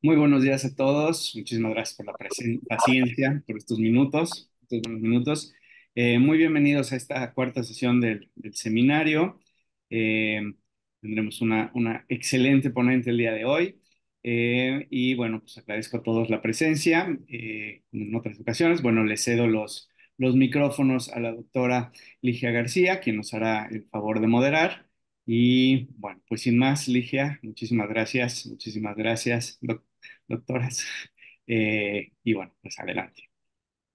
Muy buenos días a todos. Muchísimas gracias por la paciencia, por estos buenos minutos. Muy bienvenidos a esta cuarta sesión del seminario. Eh, Tendremos una excelente ponente el día de hoy. Y bueno, pues agradezco a todos la presencia. Como en otras ocasiones, bueno, le cedo los micrófonos a la doctora Ligia García, quien nos hará el favor de moderar. Y bueno, pues sin más, Ligia, muchísimas gracias, doctoras. Y bueno, pues adelante.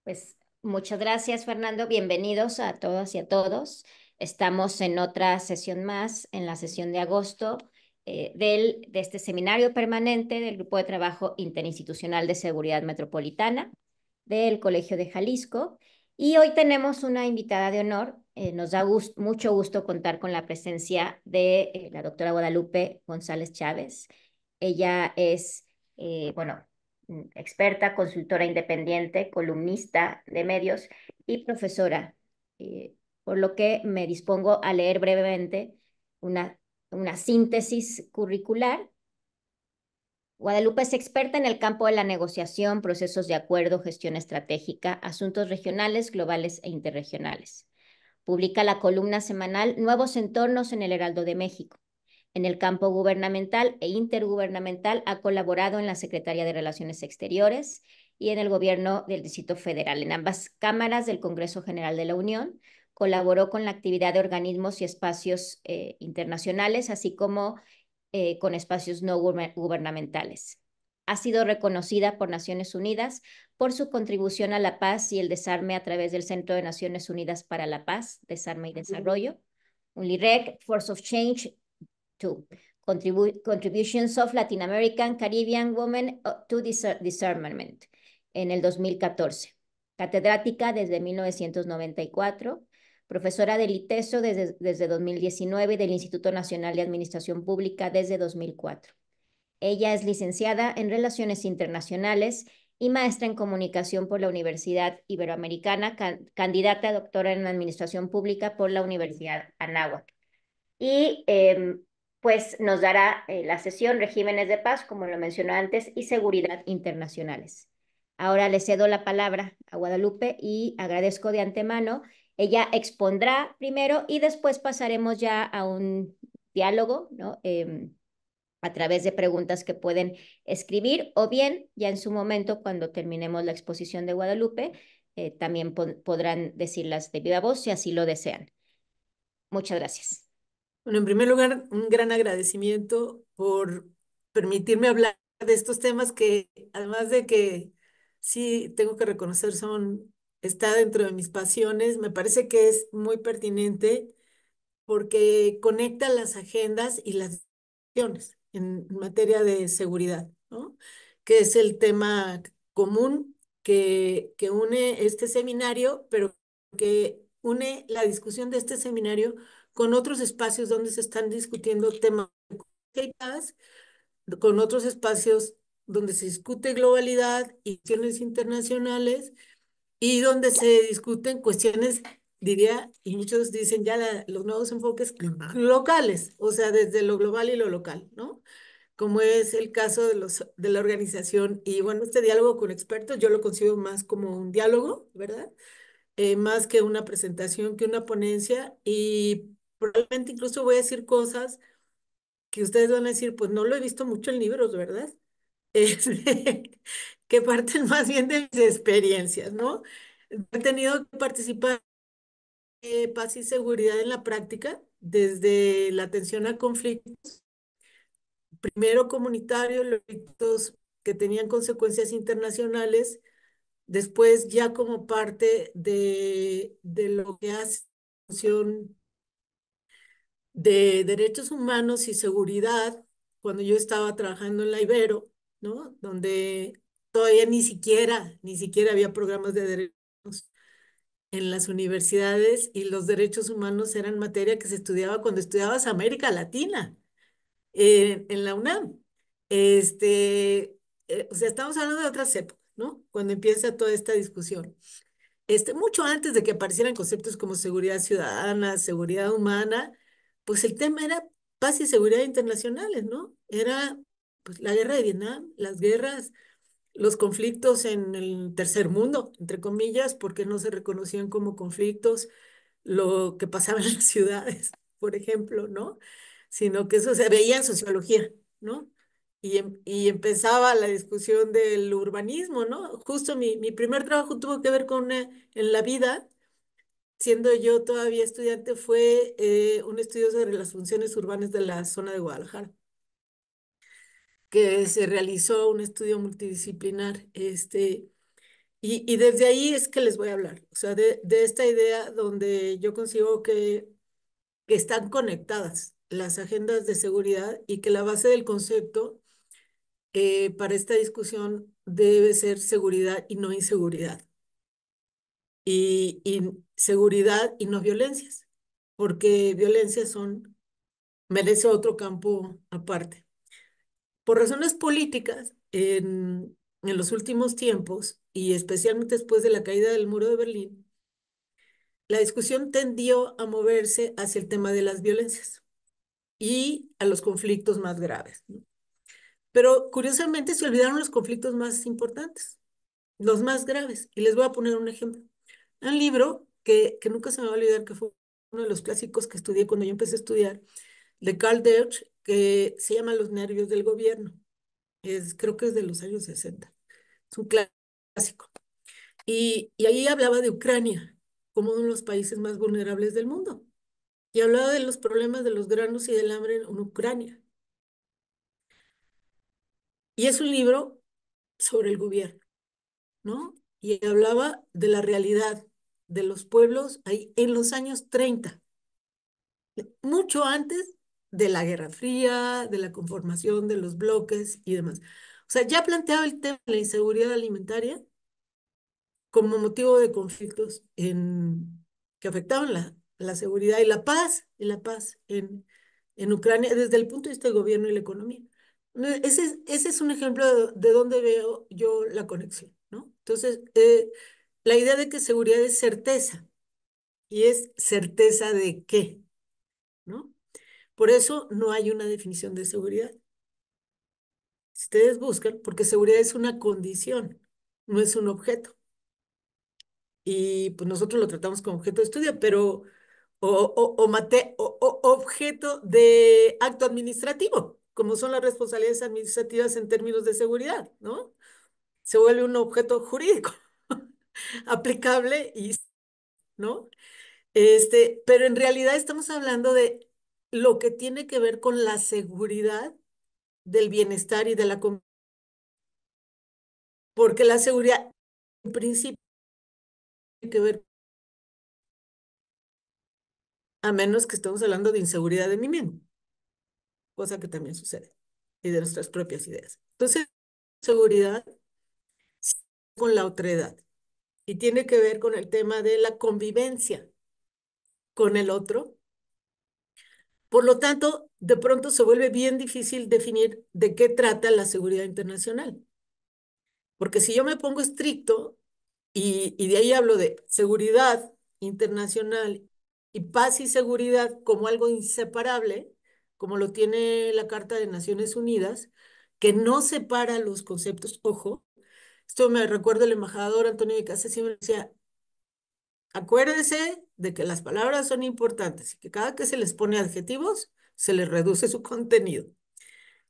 Pues muchas gracias, Fernando. Bienvenidos a todas y a todos. Estamos en otra sesión más, en la sesión de agosto de este seminario permanente del Grupo de Trabajo Interinstitucional de Seguridad Metropolitana del Colegio de Jalisco. Y hoy tenemos una invitada de honor. Nos da mucho gusto contar con la presencia de la doctora Guadalupe González Chávez. Ella es, bueno, experta, consultora independiente, columnista de medios y profesora, por lo que me dispongo a leer brevemente una, una síntesis curricular. Guadalupe es experta en el campo de la negociación, procesos de acuerdo, gestión estratégica, asuntos regionales, globales e interregionales. Publica la columna semanal Nuevos Entornos en el Heraldo de México. En el campo gubernamental e intergubernamental ha colaborado en la Secretaría de Relaciones Exteriores y en el Gobierno del Distrito Federal. En ambas cámaras del Congreso General de la Unión colaboró con la actividad de organismos y espacios internacionales, así como con espacios no gubernamentales. Ha sido reconocida por Naciones Unidas por su contribución a la paz y el desarme a través del Centro de Naciones Unidas para la Paz, Desarme y Desarrollo, UNLIREC, Force of Change to Contributions of Latin American Caribbean Women to Disarmament en el 2014. Catedrática desde 1994, profesora del ITESO desde 2019 y del Instituto Nacional de Administración Pública desde 2004. Ella es licenciada en Relaciones Internacionales y maestra en Comunicación por la Universidad Iberoamericana, candidata a doctora en Administración Pública por la Universidad Anáhuac. Y pues nos dará la sesión Regímenes de Paz, como lo mencionó antes, y Seguridad Internacionales. Ahora le cedo la palabra a Guadalupe y agradezco de antemano. Ella expondrá primero y después pasaremos ya a un diálogo, ¿no? A través de preguntas que pueden escribir o bien ya en su momento, cuando terminemos la exposición de Guadalupe, también podrán decirlas de viva voz si así lo desean. Muchas gracias. Bueno, en primer lugar, un gran agradecimiento por permitirme hablar de estos temas que, además de que sí tengo que reconocer, está dentro de mis pasiones, me parece que es muy pertinente porque conecta las agendas y las decisiones en materia de seguridad, ¿no? Que es el tema común que une este seminario, pero que une la discusión de este seminario con otros espacios donde se están discutiendo temas de paz, con otros espacios donde se discute globalidad y cuestiones internacionales y donde se discuten cuestiones, diría, y muchos dicen ya los nuevos enfoques locales, o sea, desde lo global y lo local, ¿no? Como es el caso de la organización. Y bueno, este diálogo con expertos yo lo considero más como un diálogo, ¿verdad? Más que una presentación, que una ponencia. Y probablemente incluso voy a decir cosas que ustedes van a decir, pues no lo he visto mucho en libros, ¿verdad? Este, que parten más bien de mis experiencias, ¿no? He tenido que participar en paz y seguridad en la práctica, desde la atención a conflictos, primero comunitarios, los conflictos que tenían consecuencias internacionales, después ya como parte de lo que hace la función de derechos humanos y seguridad, cuando yo estaba trabajando en la Ibero, ¿no? Donde todavía ni siquiera había programas de derechos en las universidades y los derechos humanos eran materia que se estudiaba cuando estudiabas América Latina, en la UNAM. O sea, estamos hablando de otras épocas, ¿no? Cuando empieza toda esta discusión. Mucho antes de que aparecieran conceptos como seguridad ciudadana, seguridad humana, pues el tema era paz y seguridad internacionales, ¿no? Era Pues la guerra de Vietnam, las guerras, los conflictos en el tercer mundo, entre comillas, porque no se reconocían como conflictos, lo que pasaba en las ciudades, por ejemplo, ¿no? Sino que eso se veía en sociología, ¿no? Y empezaba la discusión del urbanismo, ¿no? Justo mi primer trabajo tuvo que ver con, en la vida, siendo yo todavía estudiante, fue un estudio sobre las funciones urbanas de la zona de Guadalajara, que se realizó un estudio multidisciplinar, y desde ahí es que les voy a hablar, o sea, de esta idea donde yo consigo que están conectadas las agendas de seguridad y que la base del concepto para esta discusión debe ser seguridad y no inseguridad, y seguridad y no violencias, porque violencias merece otro campo aparte. Por razones políticas, en los últimos tiempos, y especialmente después de la caída del muro de Berlín, la discusión tendió a moverse hacia el tema de las violencias y a los conflictos más graves, ¿no? Pero curiosamente se olvidaron los conflictos más importantes, los más graves. Y les voy a poner un ejemplo. Un libro que nunca se me va a olvidar, que fue uno de los clásicos que estudié cuando yo empecé a estudiar, de Karl Deutsch, que se llama Los nervios del gobierno. Creo que es de los años 60. Es un clásico. Y ahí hablaba de Ucrania como uno de los países más vulnerables del mundo. Y hablaba de los problemas de los granos y del hambre en Ucrania. Y es un libro sobre el gobierno, ¿no? Y hablaba de la realidad de los pueblos ahí en los años 30, mucho antes de la Guerra Fría, de la conformación de los bloques y demás. O sea, ya planteaba el tema de la inseguridad alimentaria como motivo de conflictos que afectaban la seguridad y la paz en Ucrania desde el punto de vista del gobierno y la economía. No, ese es un ejemplo de dónde veo yo la conexión, ¿no? Entonces, la idea de que seguridad es certeza, y es certeza de qué, ¿no? Por eso no hay una definición de seguridad. Si ustedes buscan, porque seguridad es una condición, no es un objeto. Y pues nosotros lo tratamos como objeto de estudio, pero o objeto de acto administrativo, como son las responsabilidades administrativas en términos de seguridad, ¿no? Se vuelve un objeto jurídico aplicable y, ¿no? Pero en realidad estamos hablando de lo que tiene que ver con la seguridad del bienestar y de la porque la seguridad en principio tiene que ver, a menos que estemos hablando de inseguridad de mí mismo, cosa que también sucede, y de nuestras propias ideas. Entonces, seguridad con la otredad y tiene que ver con el tema de la convivencia con el otro. Por lo tanto, de pronto se vuelve bien difícil definir de qué trata la seguridad internacional. Porque si yo me pongo estricto y de ahí hablo de seguridad internacional y paz y seguridad como algo inseparable, como lo tiene la Carta de Naciones Unidas, que no separa los conceptos, ojo, esto me recuerda el embajador Antonio de Casa, siempre decía, acuérdese de que las palabras son importantes y que cada que se les pone adjetivos, se les reduce su contenido.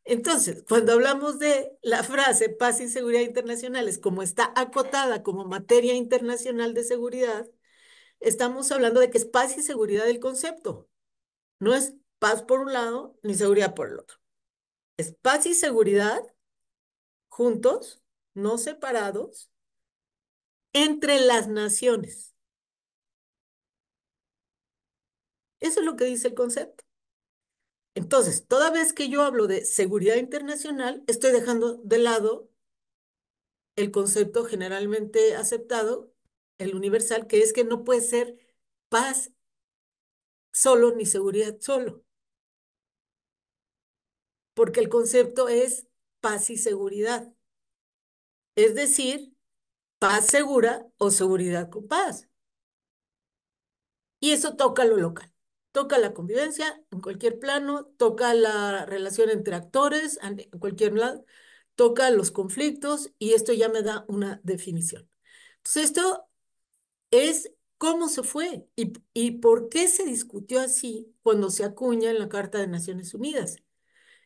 Entonces, cuando hablamos de la frase paz y seguridad internacionales, como está acotada como materia internacional de seguridad, estamos hablando de que es paz y seguridad el concepto. No es paz por un lado ni seguridad por el otro. Es paz y seguridad juntos, no separados, entre las naciones. Eso es lo que dice el concepto. Entonces, toda vez que yo hablo de seguridad internacional, estoy dejando de lado el concepto generalmente aceptado, el universal, que es que no puede ser paz solo ni seguridad solo, porque el concepto es paz y seguridad, es decir, paz segura o seguridad con paz. Y eso toca lo local. toca la convivencia en cualquier plano, toca la relación entre actores en cualquier lado, toca los conflictos y esto ya me da una definición. Entonces, esto es cómo se fue y por qué se discutió así cuando se acuña en la Carta de Naciones Unidas.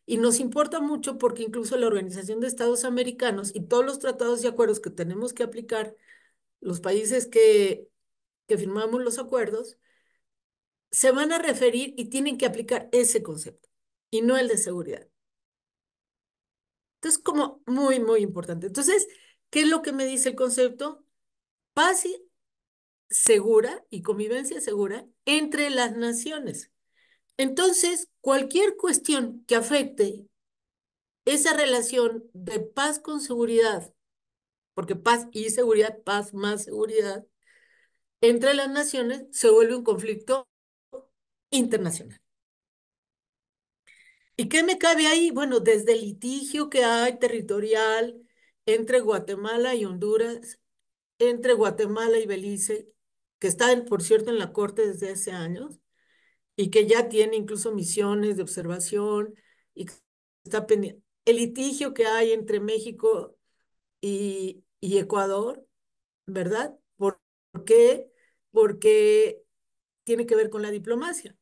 Y nos importa mucho porque incluso la Organización de Estados Americanos y todos los tratados y acuerdos que tenemos que aplicar, los países que firmamos los acuerdos, se van a referir y tienen que aplicar ese concepto y no el de seguridad. Entonces, como muy, muy importante. Entonces, ¿qué es lo que me dice el concepto? Paz segura y convivencia segura entre las naciones. Entonces, cualquier cuestión que afecte esa relación de paz con seguridad, porque paz y seguridad, paz más seguridad, entre las naciones se vuelve un conflicto internacional. ¿Y qué me cabe ahí? Bueno, desde el litigio que hay territorial entre Guatemala y Honduras, entre Guatemala y Belice, que está, por cierto, en la Corte desde hace años, y que ya tiene incluso misiones de observación y que está pendiente. El litigio que hay entre México y Ecuador, ¿verdad? ¿Por qué? Porque tiene que ver con la diplomacia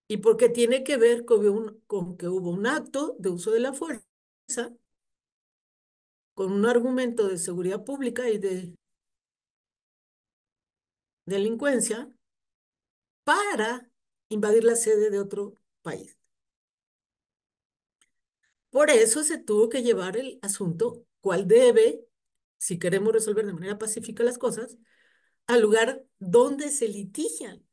y porque tiene que ver con que hubo un acto de uso de la fuerza con un argumento de seguridad pública y de delincuencia para invadir la sede de otro país. Por eso se tuvo que llevar el asunto, cuál debe, si queremos resolver de manera pacífica las cosas, al lugar donde se litigian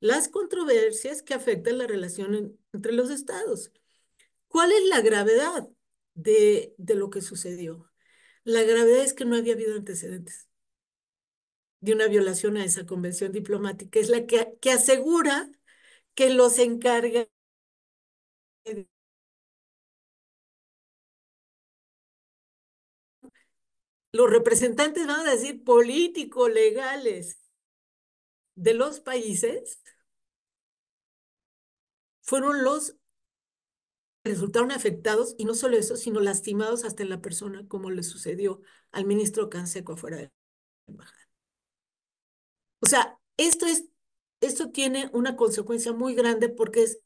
las controversias que afectan la relación entre los estados. ¿Cuál es la gravedad de lo que sucedió? La gravedad es que no había habido antecedentes de una violación a esa convención diplomática. Es la que asegura que los encarga los representantes, van a decir, políticos, legales de los países, fueron los que resultaron afectados y no solo eso, sino lastimados hasta en la persona, como le sucedió al ministro Canseco afuera de la embajada. O sea, esto tiene una consecuencia muy grande porque es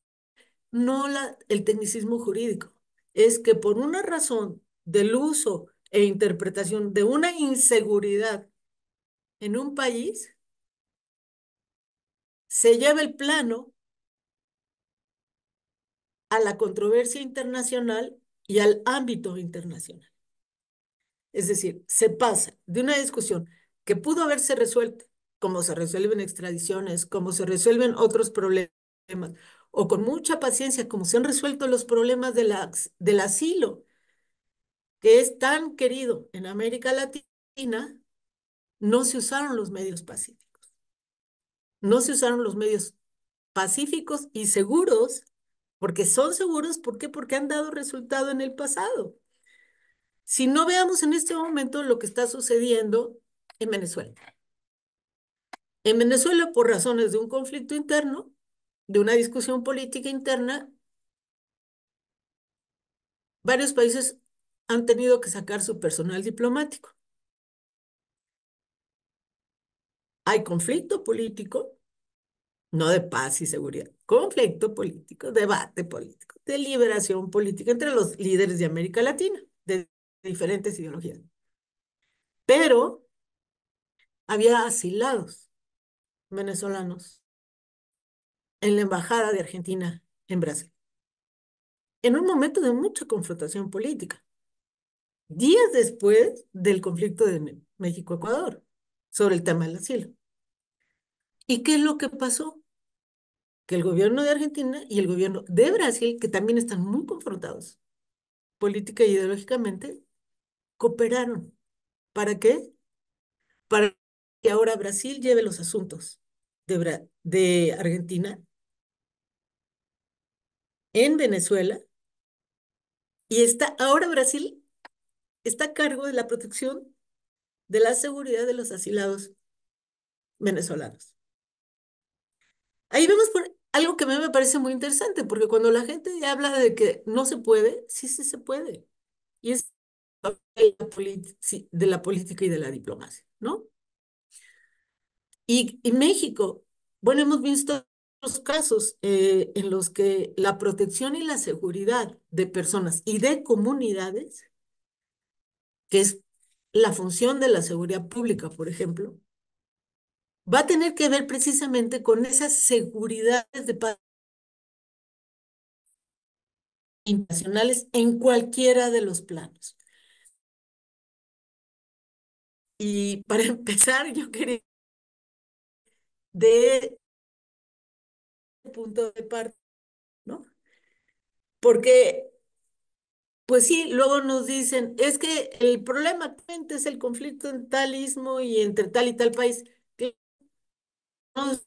no el tecnicismo jurídico, es que por una razón del uso e interpretación de una inseguridad en un país, se lleva el plano a la controversia internacional y al ámbito internacional. Es decir, se pasa de una discusión que pudo haberse resuelto, como se resuelven extradiciones, como se resuelven otros problemas, o con mucha paciencia, como se han resuelto los problemas del asilo, que es tan querido en América Latina, no se usaron los medios pacíficos. No se usaron los medios pacíficos y seguros, porque son seguros, ¿por qué? Porque han dado resultado en el pasado. Si no veamos en este momento lo que está sucediendo en Venezuela. En Venezuela, por razones de un conflicto interno, de una discusión política interna, varios países han tenido que sacar su personal diplomático. Hay conflicto político, no de paz y seguridad, conflicto político, debate político, deliberación política entre los líderes de América Latina, de diferentes ideologías. Pero había asilados venezolanos en la embajada de Argentina en Brasil, en un momento de mucha confrontación política, días después del conflicto de México-Ecuador, sobre el tema del asilo. ¿Y qué es lo que pasó? Que el gobierno de Argentina y el gobierno de Brasil, que también están muy confrontados política e ideológicamente, cooperaron. ¿Para qué? Para que ahora Brasil lleve los asuntos de Argentina en Venezuela y ahora Brasil está a cargo de la protección de la seguridad de los asilados venezolanos. Ahí vemos algo que a mí me parece muy interesante, porque cuando la gente habla de que no se puede, sí, sí se puede. Y es sí, de la política y de la diplomacia, ¿no? Y México, bueno, hemos visto los casos en los que la protección y la seguridad de personas y de comunidades, que es la función de la seguridad pública, por ejemplo, va a tener que ver precisamente con esas seguridades de paz internacionales en cualquiera de los planos. Y para empezar, yo quería de punto de parte, ¿no? Porque, pues sí, luego nos dicen, es que el problema actualmente es el conflicto en tal istmo y entre tal y tal país. Que nos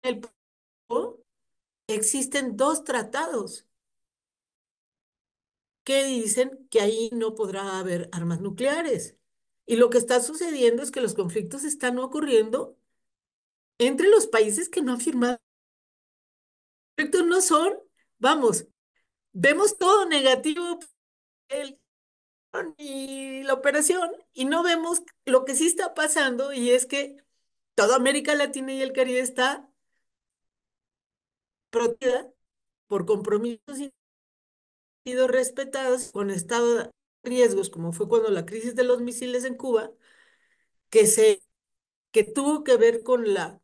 el existen dos tratados que dicen que ahí no podrá haber armas nucleares. Y lo que está sucediendo es que los conflictos están ocurriendo entre los países que no han firmado. Los conflictos no son, vamos, vemos todo negativo el, y la operación y no vemos lo que sí está pasando y es que toda América Latina y el Caribe está protegida por compromisos y sido respetados con estado de riesgos, como fue cuando la crisis de los misiles en Cuba, que se que tuvo que ver con la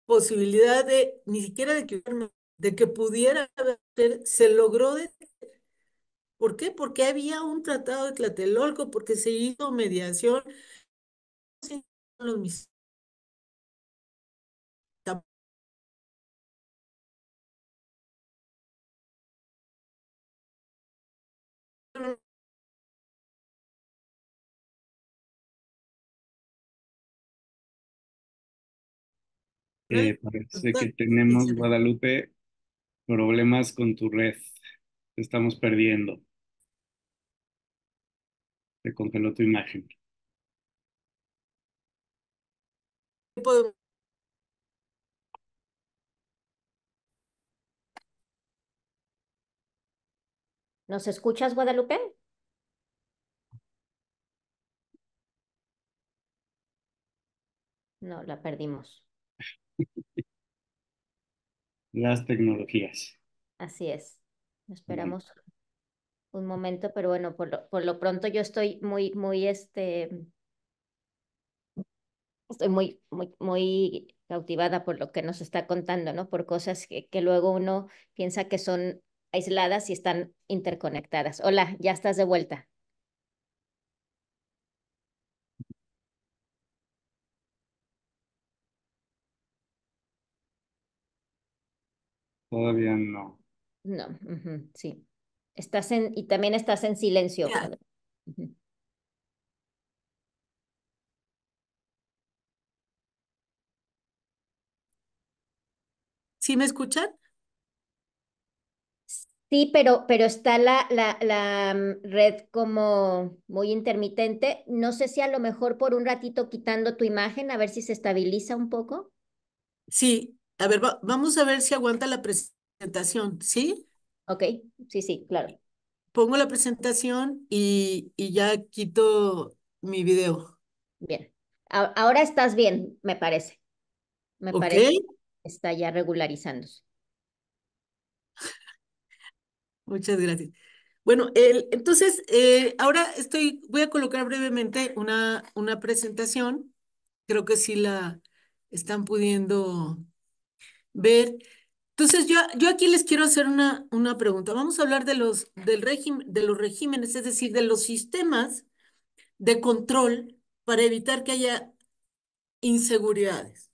posibilidad de ni siquiera de que pudiera haber, se logró de, ¿por qué? Porque había un tratado de Tlatelolco, porque se hizo mediación sí, los misiles. Parece que tenemos, Guadalupe, problemas con tu red. Te estamos perdiendo. Te congeló tu imagen. ¿Nos escuchas, Guadalupe? No, la perdimos. Las tecnologías. Así es. Esperamos un momento, pero bueno, por lo pronto yo estoy estoy muy cautivada por lo que nos está contando, ¿no? Por cosas que luego uno piensa que son aisladas y están interconectadas. Hola, ya estás de vuelta. Todavía no. No, sí. Y también estás en silencio, Ya, Guadalupe. Ujú. ¿sí me escuchan? Sí, pero está la red como muy intermitente. No sé si a lo mejor por un ratito quitando tu imagen, a ver si se estabiliza un poco. Sí, a ver, vamos a ver si aguanta la presentación, ¿sí? Ok, sí, sí, claro. Pongo la presentación y ya quito mi video. Bien. Ahora estás bien, me parece. Me ¿Ok? parece que está ya regularizándose. Muchas gracias. Bueno, entonces, ahora voy a colocar brevemente una presentación. Creo que sí la están pudiendo ver. Entonces, yo aquí les quiero hacer una pregunta. Vamos a hablar de los regímenes, es decir, de los sistemas de control para evitar que haya inseguridades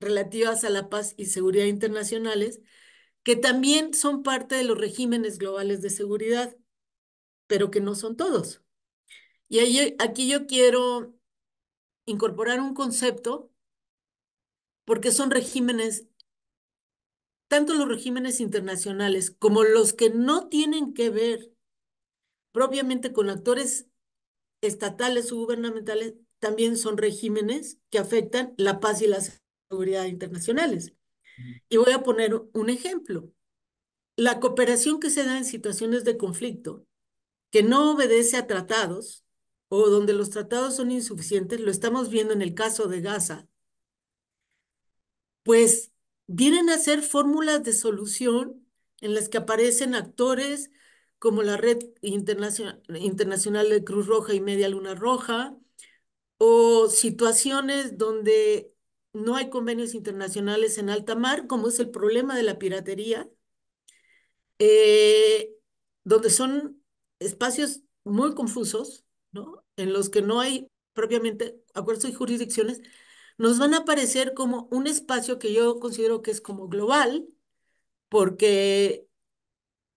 relativas a la paz y seguridad internacionales, que también son parte de los regímenes globales de seguridad, pero que no son todos. Y aquí yo quiero incorporar un concepto, porque son regímenes, tanto los regímenes internacionales como los que no tienen que ver propiamente con actores estatales o gubernamentales, también son regímenes que afectan la paz y la seguridad internacionales. Y voy a poner un ejemplo. La cooperación que se da en situaciones de conflicto, que no obedece a tratados o donde los tratados son insuficientes, lo estamos viendo en el caso de Gaza, pues vienen a ser fórmulas de solución en las que aparecen actores como la Red Internacional de Cruz Roja y Media Luna Roja, o situaciones donde no hay convenios internacionales en alta mar, como es el problema de la piratería, eh, donde son espacios muy confusos, ¿no? En los que no hay propiamente acuerdos y jurisdicciones, nos van a aparecer como un espacio que yo considero que es como global, porque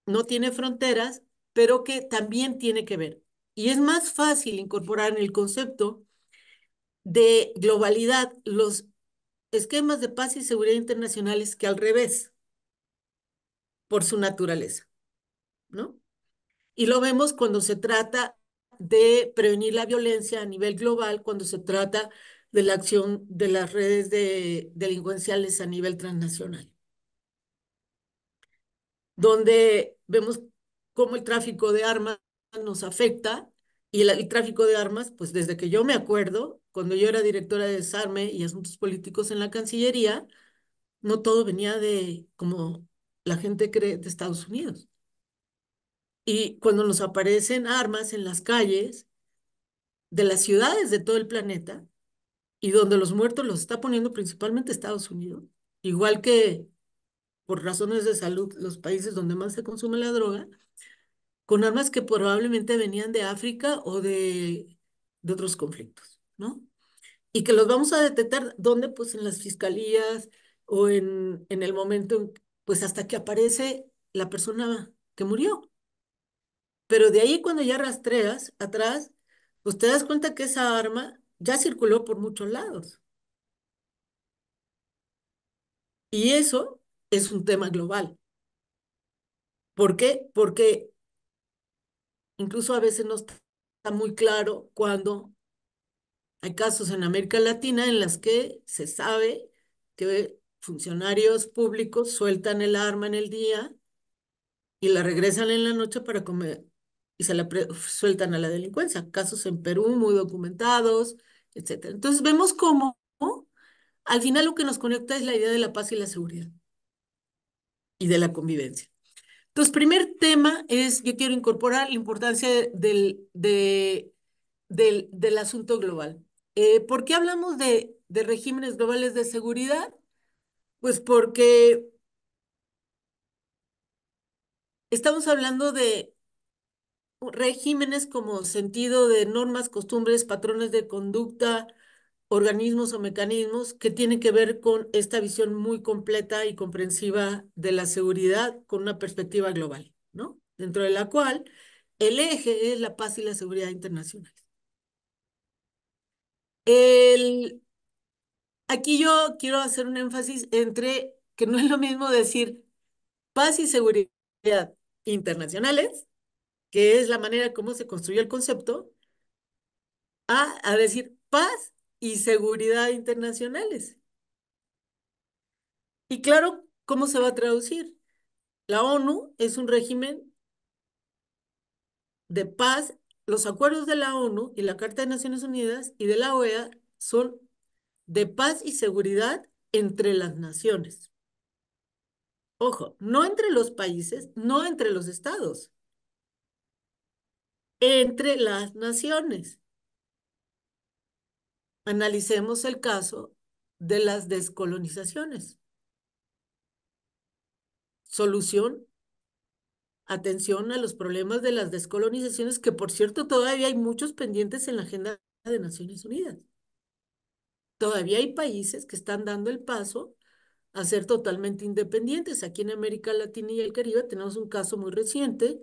no tiene fronteras, pero que también tiene que ver. Y es más fácil incorporar en el concepto de globalidad los esquemas de paz y seguridad internacionales que al revés, por su naturaleza, ¿no? Y lo vemos cuando se trata de prevenir la violencia a nivel global, cuando se trata de la acción de las redes delincuenciales a nivel transnacional, donde vemos cómo el tráfico de armas nos afecta y el tráfico de armas, pues desde que yo me acuerdo, cuando yo era directora de Desarme y Asuntos Políticos en la Cancillería, no todo venía de, como la gente cree, de Estados Unidos. Y cuando nos aparecen armas en las calles de las ciudades de todo el planeta y donde los muertos los está poniendo principalmente Estados Unidos, igual que por razones de salud los países donde más se consume la droga, con armas que probablemente venían de África o de otros conflictos, ¿no? Y que los vamos a detectar, ¿dónde? Pues en las fiscalías o en el momento, pues hasta que aparece la persona que murió. Pero de ahí cuando ya rastreas atrás, pues te das cuenta que esa arma ya circuló por muchos lados. Y eso es un tema global. ¿Por qué? Porque incluso a veces no está muy claro cuando hay casos en América Latina en las que se sabe que funcionarios públicos sueltan el arma en el día y la regresan en la noche para comer y se la sueltan a la delincuencia. Casos en Perú muy documentados, etcétera. Entonces vemos cómo al final lo que nos conecta es la idea de la paz y la seguridad y de la convivencia. Entonces, primer tema es, yo quiero incorporar la importancia del asunto global. ¿Por qué hablamos de regímenes globales de seguridad? Pues porque estamos hablando de regímenes como sentido de normas, costumbres, patrones de conducta, organismos o mecanismos que tienen que ver con esta visión muy completa y comprensiva de la seguridad con una perspectiva global, ¿no? Dentro de la cual el eje es la paz y la seguridad internacional. El, Aquí yo quiero hacer un énfasis entre que no es lo mismo decir paz y seguridad internacionales, que es la manera como se construyó el concepto, a decir paz y seguridad internacionales. Y claro, ¿cómo se va a traducir? La ONU es un régimen de paz. Los acuerdos de la ONU y la Carta de Naciones Unidas y de la OEA son de paz y seguridad entre las naciones. Ojo, no entre los países, no entre los estados, entre las naciones. Analicemos el caso de las descolonizaciones. Solución, atención a los problemas de las descolonizaciones, que por cierto todavía hay muchos pendientes en la agenda de Naciones Unidas. Todavía hay países que están dando el paso a ser totalmente independientes. Aquí en América Latina y el Caribe tenemos un caso muy reciente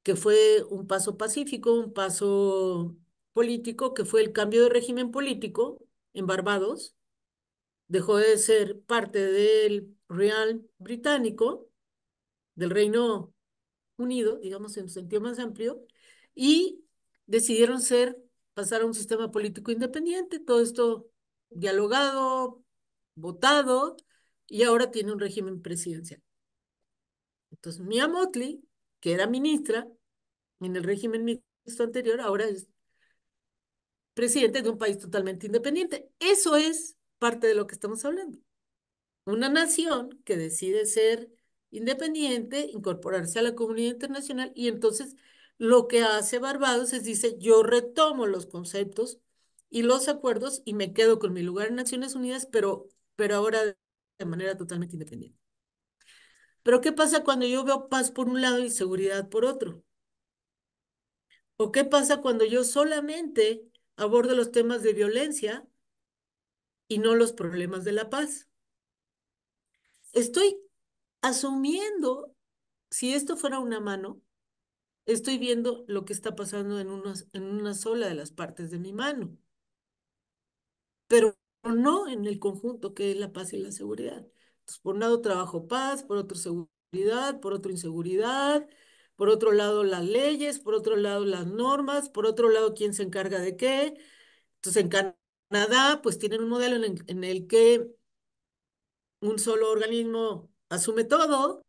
que fue un paso pacífico, un paso político, que fue el cambio de régimen político en Barbados. Dejó de ser parte del Real británico, del Reino Unido, digamos en su sentido más amplio, y decidieron ser pasar a un sistema político independiente, todo esto dialogado, votado, y ahora tiene un régimen presidencial. Entonces, Mia Mottley, que era ministra en el régimen mixto anterior, ahora es presidente de un país totalmente independiente. Eso es parte de lo que estamos hablando. Una nación que decide ser independiente, incorporarse a la comunidad internacional, y entonces lo que hace Barbados es dice, yo retomo los conceptos y los acuerdos y me quedo con mi lugar en Naciones Unidas, pero ahora de manera totalmente independiente. Pero ¿qué pasa cuando yo veo paz por un lado y seguridad por otro? ¿O qué pasa cuando yo solamente abordo los temas de violencia y no los problemas de la paz? Estoy asumiendo, si esto fuera una mano, estoy viendo lo que está pasando en una sola de las partes de mi mano, pero no en el conjunto que es la paz y la seguridad. Entonces, por un lado trabajo paz, por otro seguridad, por otro inseguridad, por otro lado las leyes, por otro lado las normas, por otro lado quién se encarga de qué. Entonces, en Canadá, pues tienen un modelo en el que un solo organismo asume todo.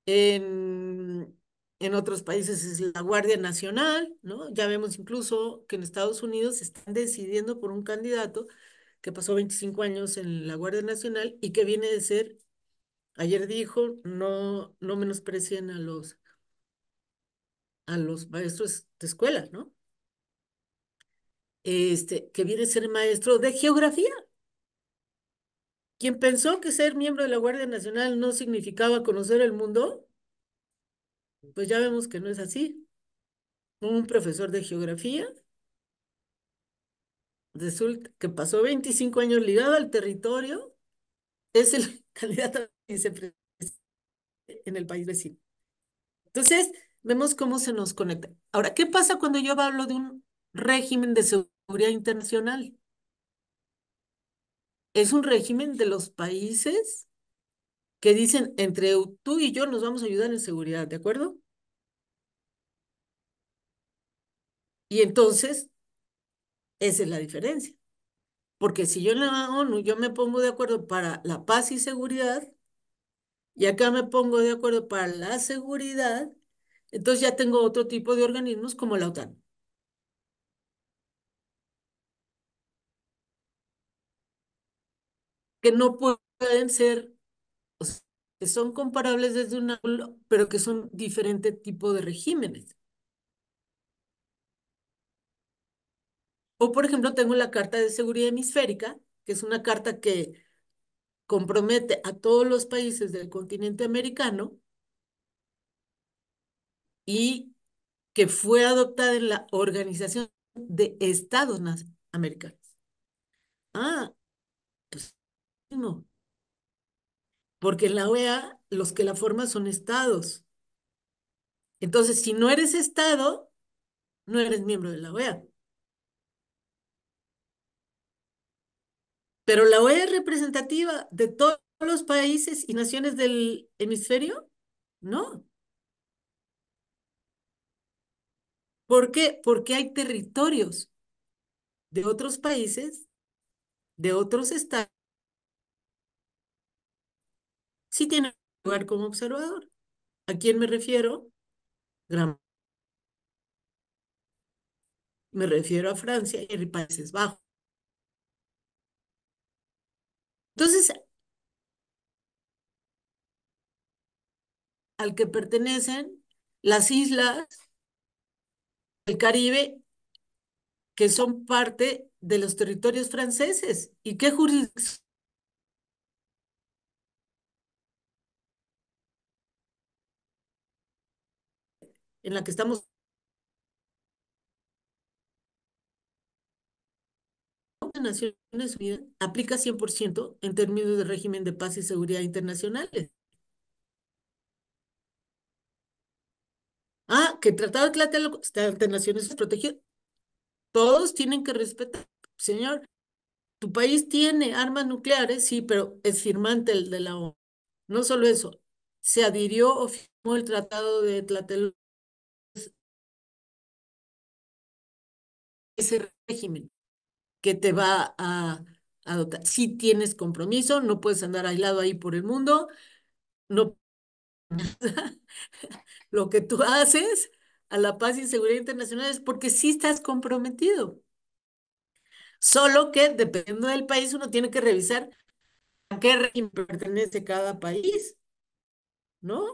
En, en otros países es la Guardia Nacional, ¿no? Ya vemos incluso que en Estados Unidos están decidiendo por un candidato que pasó 25 años en la Guardia Nacional y que viene de ser, ayer dijo, no menosprecien a los maestros de escuela, ¿no? Que viene a ser maestro de geografía. Quien pensó que ser miembro de la Guardia Nacional no significaba conocer el mundo, pues ya vemos que no es así. Un profesor de geografía resulta que pasó 25 años ligado al territorio, es el candidato a vicepresidente en el país vecino. Entonces, vemos cómo se nos conecta. Ahora, ¿qué pasa cuando yo hablo de un régimen de seguridad internacional? Es un régimen de los países que dicen, entre tú y yo nos vamos a ayudar en seguridad, ¿de acuerdo? Y entonces, esa es la diferencia. Porque si yo en la ONU yo me pongo de acuerdo para la paz y seguridad, y acá me pongo de acuerdo para la seguridad, entonces ya tengo otro tipo de organismos como la OTAN, que no pueden ser, o sea, que son comparables desde un ángulo, pero que son diferente tipo de regímenes. O, por ejemplo, tengo la Carta de Seguridad Hemisférica, que es una carta que compromete a todos los países del continente americano y que fue adoptada en la Organización de Estados Americanos. Ah, pues no, porque en la OEA los que la forman son estados. Entonces, si no eres estado, no eres miembro de la OEA. Pero la OEA es representativa de todos los países y naciones del hemisferio. No. ¿Por qué? Porque hay territorios de otros países, de otros estados, sí tienen lugar como observador. ¿A quién me refiero? Gran- Me refiero a Francia y Países Bajos. Entonces, al que pertenecen las islas del Caribe que son parte de los territorios franceses. ¿Y qué jurisdicción en la que estamos? Naciones Unidas aplica 100% en términos de régimen de paz y seguridad internacionales. Ah, que el Tratado de Tlatelolco está ante Naciones Unidas protegido. Todos tienen que respetar. Señor, tu país tiene armas nucleares, sí, pero es firmante el de la ONU. No solo eso, se adhirió o firmó el Tratado de Tlatelolco ese régimen que te va a dotar. Si tienes compromiso, no puedes andar aislado ahí por el mundo, no lo que tú haces a la paz y seguridad internacional es porque sí estás comprometido. Solo que dependiendo del país, uno tiene que revisar a qué régimen pertenece cada país, ¿no?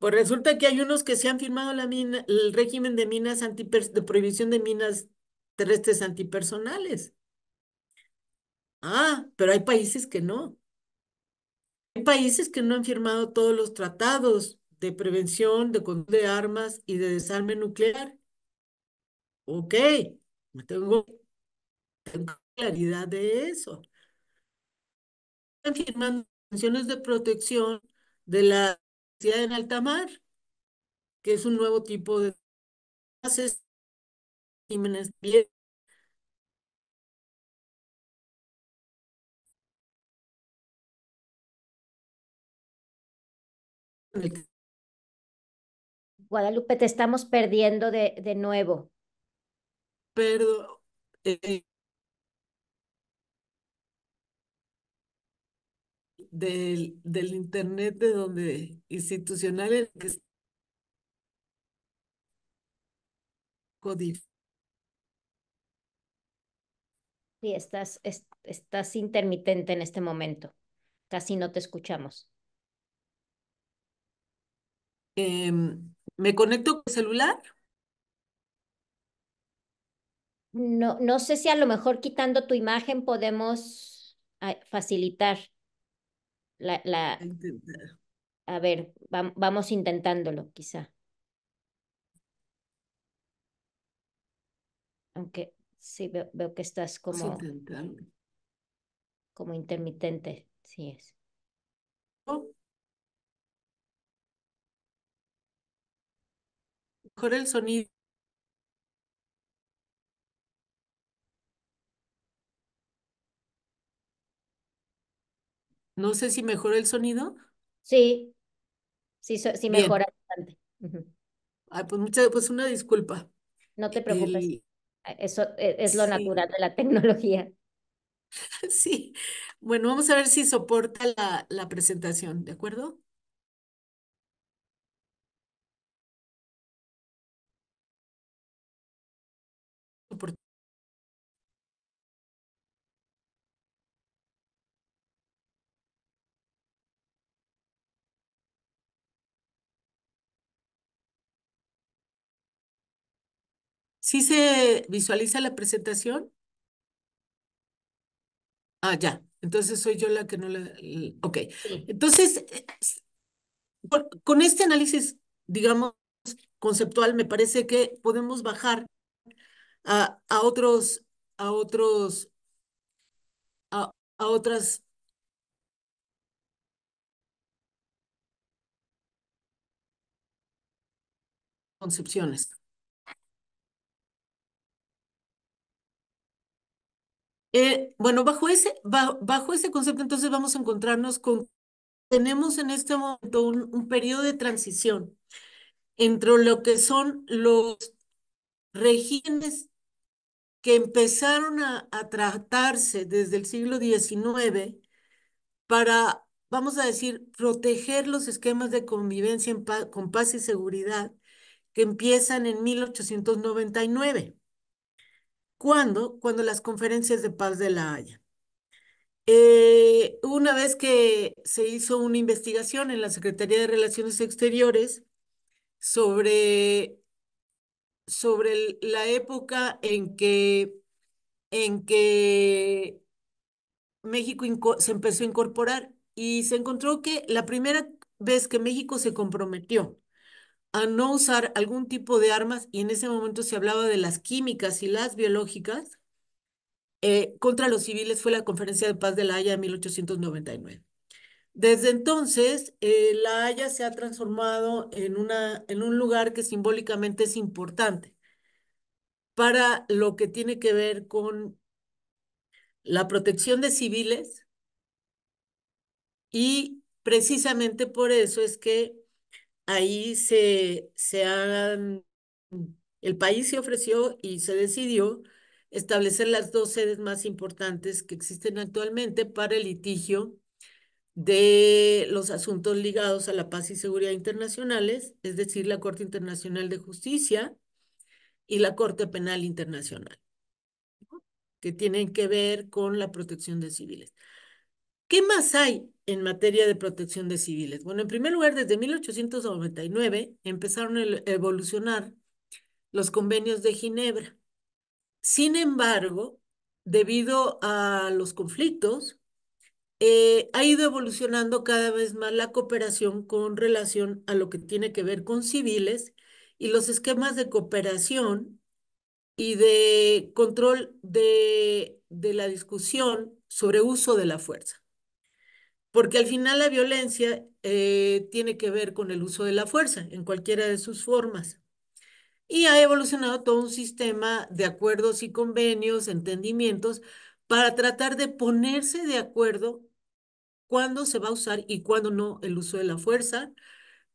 Pues resulta que hay unos que se han firmado el régimen de minas de prohibición de minas terrestres antipersonales. Ah, pero hay países que no. Hay países que no han firmado todos los tratados de prevención, de control de armas y de desarme nuclear. Ok, me tengo claridad de eso. Están firmando convenciones de protección de la ciudad en alta mar, que es un nuevo tipo de bases, crímenes bien, en el Guadalupe, te estamos perdiendo de nuevo. perdón, eh, del internet de donde institucional en el que es código. Sí, estás intermitente en este momento. Casi no te escuchamos. ¿Me conecto con el celular? No, no sé si a lo mejor quitando tu imagen podemos facilitar A intentar. a ver, vamos intentándolo, quizá. Aunque sí veo que estás Vamos a intentar. como intermitente. Sí es. Mejor el sonido. No sé si mejoró el sonido. Sí, sí Bien. mejora bastante. Ujú. Ay, pues pues una disculpa. No te preocupes. El, Eso es lo natural sí, de la tecnología. sí. Bueno, vamos a ver si soporta la presentación, ¿de acuerdo? Soport- ¿Sí se visualiza la presentación? Ah, ya. Entonces soy yo la que no Ok. Sí. Entonces, con este análisis, digamos, conceptual, me parece que podemos bajar a otros, a otros, a otras concepciones. Bueno, bajo ese concepto, entonces vamos a encontrarnos con, tenemos en este momento un periodo de transición entre lo que son los regímenes que empezaron a tratarse desde el siglo XIX para, vamos a decir, proteger los esquemas de convivencia con paz y seguridad que empiezan en 1899. ¿Cuándo? Cuando las conferencias de paz de La Haya. Una vez que se hizo una investigación en la Secretaría de Relaciones Exteriores sobre, sobre la época en que México se empezó a incorporar y se encontró que la primera vez que México se comprometió a no usar algún tipo de armas, y en ese momento se hablaba de las químicas y las biológicas, contra los civiles fue la Conferencia de Paz de La Haya de 1899. Desde entonces, La Haya se ha transformado en un lugar que simbólicamente es importante para lo que tiene que ver con la protección de civiles y precisamente por eso es que ahí se han el país se ofreció y se decidió establecer las dos sedes más importantes que existen actualmente para el litigio de los asuntos ligados a la paz y seguridad internacionales, es decir, la Corte Internacional de Justicia y la Corte Penal Internacional, que tienen que ver con la protección de civiles. ¿Qué más hay en materia de protección de civiles? Bueno, en primer lugar, desde 1899 empezaron a evolucionar los convenios de Ginebra. Sin embargo, debido a los conflictos, ha ido evolucionando cada vez más la cooperación con relación a lo que tiene que ver con civiles y los esquemas de cooperación y de control de la discusión sobre uso de la fuerza. Porque al final la violencia tiene que ver con el uso de la fuerza en cualquiera de sus formas. Y ha evolucionado todo un sistema de acuerdos y convenios, entendimientos, para tratar de ponerse de acuerdo cuándo se va a usar y cuándo no el uso de la fuerza,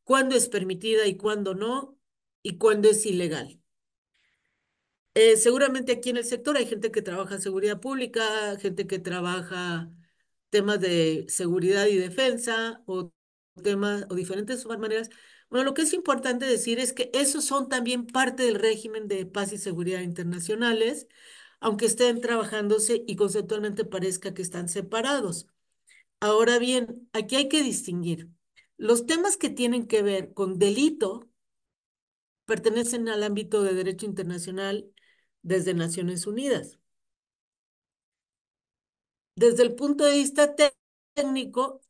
cuándo es permitida y cuándo no, y cuándo es ilegal. Seguramente aquí en el sector hay gente que trabaja en seguridad pública, gente que trabaja temas de seguridad y defensa o temas o diferentes maneras. Bueno, lo que es importante decir es que esos son también parte del régimen de paz y seguridad internacionales, aunque estén trabajándose y conceptualmente parezca que están separados. Ahora bien, aquí hay que distinguir. Los temas que tienen que ver con delito pertenecen al ámbito de derecho internacional desde Naciones Unidas. Desde el punto de vista técnico,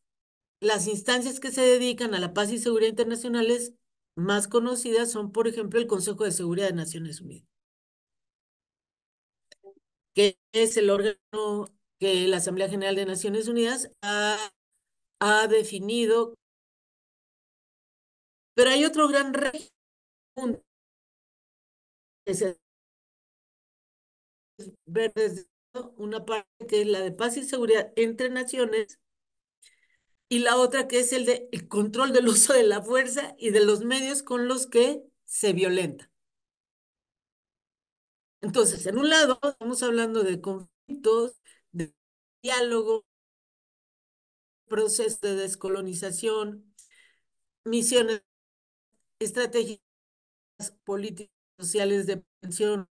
las instancias que se dedican a la paz y seguridad internacionales más conocidas son, por ejemplo, el Consejo de Seguridad de Naciones Unidas, que es el órgano que la Asamblea General de Naciones Unidas ha definido. Pero hay otro gran régimen que se ver desde una parte que es la de paz y seguridad entre naciones y la otra que es el de el control del uso de la fuerza y de los medios con los que se violenta. Entonces, en un lado estamos hablando de conflictos, de diálogo, proceso de descolonización, misiones, estrategias políticas, sociales de prevención,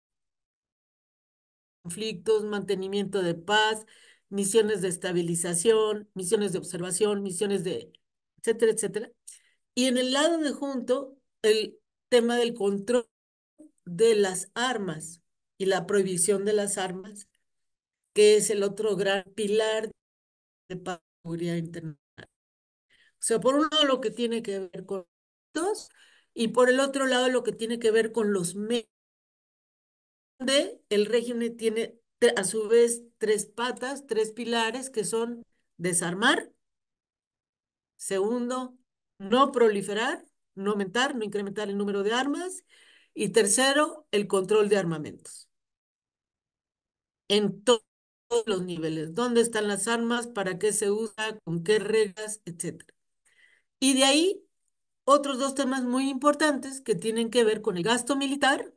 conflictos, mantenimiento de paz, misiones de estabilización, misiones de observación, misiones de, etcétera, etcétera. Y en el lado de junto, el tema del control de las armas y la prohibición de las armas, que es el otro gran pilar de paz y seguridad internacional. O sea, por un lado lo que tiene que ver con estos y por el otro lado lo que tiene que ver con los medios, donde el régimen tiene a su vez tres patas, tres pilares que son desarmar, segundo, no proliferar, no aumentar, no incrementar el número de armas, y tercero, el control de armamentos. En todos los niveles, dónde están las armas, para qué se usa, con qué reglas, etcétera. Y de ahí otros dos temas muy importantes que tienen que ver con el gasto militar,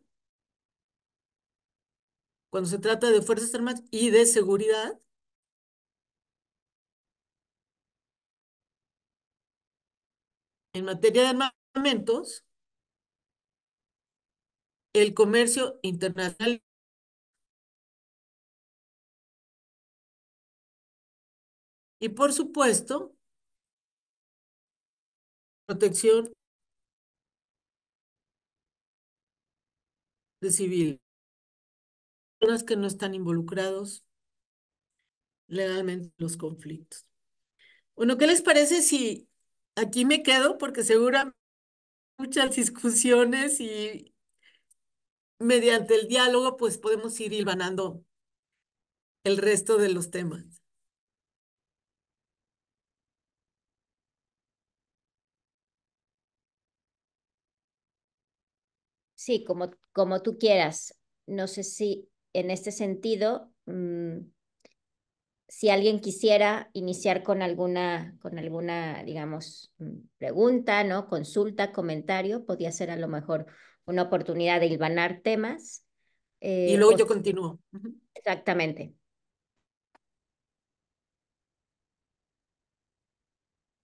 cuando se trata de Fuerzas Armadas y de seguridad. En materia de armamentos, el comercio internacional y, por supuesto, protección de civiles, personas que no están involucrados legalmente en los conflictos. Bueno, ¿qué les parece si aquí me quedo? Porque seguramente muchas discusiones y mediante el diálogo pues podemos ir hilvanando el resto de los temas. Sí, como tú quieras. No sé si en este sentido, si alguien quisiera iniciar con alguna, digamos, pregunta, ¿no? Consulta, comentario, podría ser a lo mejor una oportunidad de hilvanar temas. Y luego yo Pues, continúo. Ujú. exactamente.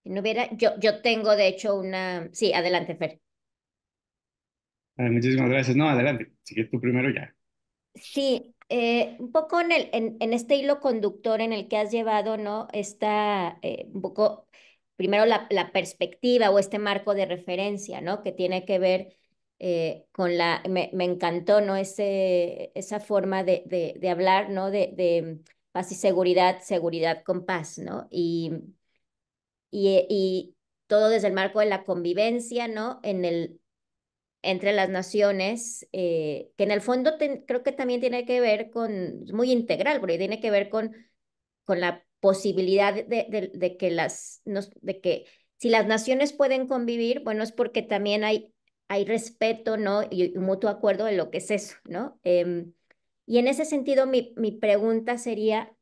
Si no hubiera, yo tengo de hecho una, sí, adelante, Fer. Muchísimas gracias. No, adelante. Sigue tú primero ya. Sí, un poco en este hilo conductor en el que has llevado, ¿no? Está un poco, primero la perspectiva o este marco de referencia, ¿no? Que tiene que ver con me encantó, ¿no? Esa forma de hablar, ¿no? De paz y seguridad, seguridad con paz, ¿no? Y todo desde el marco de la convivencia, ¿no? Entre las naciones, que en el fondo creo que también tiene que ver con, es muy integral, porque tiene que ver con la posibilidad de que de que si las naciones pueden convivir, bueno, es porque también hay respeto, ¿no? Y mutuo acuerdo de lo que es eso, ¿no? Y en ese sentido, mi pregunta sería,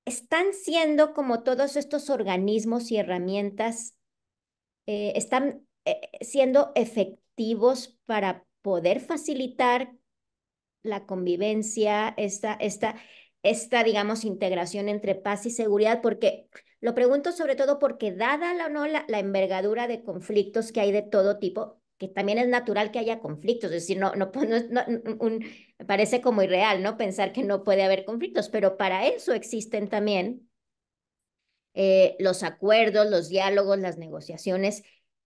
¿están siendo como todos estos organismos y herramientas están siendo efectivos para poder facilitar la convivencia, digamos, integración entre paz y seguridad? Porque lo pregunto sobre todo porque dada ¿no? la envergadura de conflictos que hay de todo tipo, que también es natural que haya conflictos, es decir, me parece como irreal, ¿no? Pensar que no puede haber conflictos, pero para eso existen también los acuerdos, los diálogos, las negociaciones,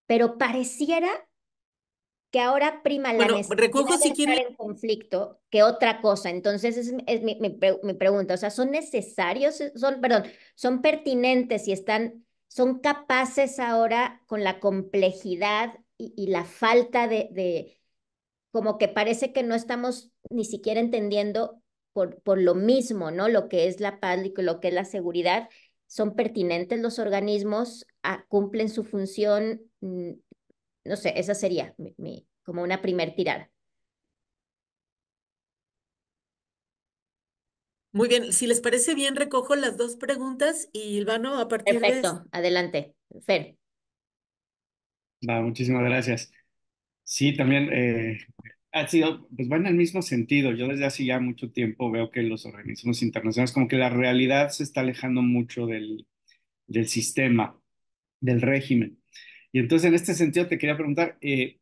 pero pareciera que ahora prima la Bueno, necesidad recojo de si entrar quiere. en conflicto que otra cosa. Entonces, es mi pregunta. O sea, ¿son necesarios, perdón, son pertinentes y son capaces ahora con la complejidad y la falta como que parece que no estamos ni siquiera entendiendo por lo mismo, ¿no? Lo que es la paz y lo que es la seguridad. ¿Son pertinentes los organismos? ¿Cumplen su función? No sé, esa sería como una primer tirada. Muy bien, si les parece bien, recojo las dos preguntas y Ilvano, a partir de esto. Perfecto, adelante. Fer, Va, muchísimas gracias. Sí, también ha sido, pues va en el mismo sentido. Yo desde hace ya mucho tiempo veo que los organismos internacionales, como que la realidad se está alejando mucho del sistema, del régimen. Y entonces en este sentido te quería preguntar,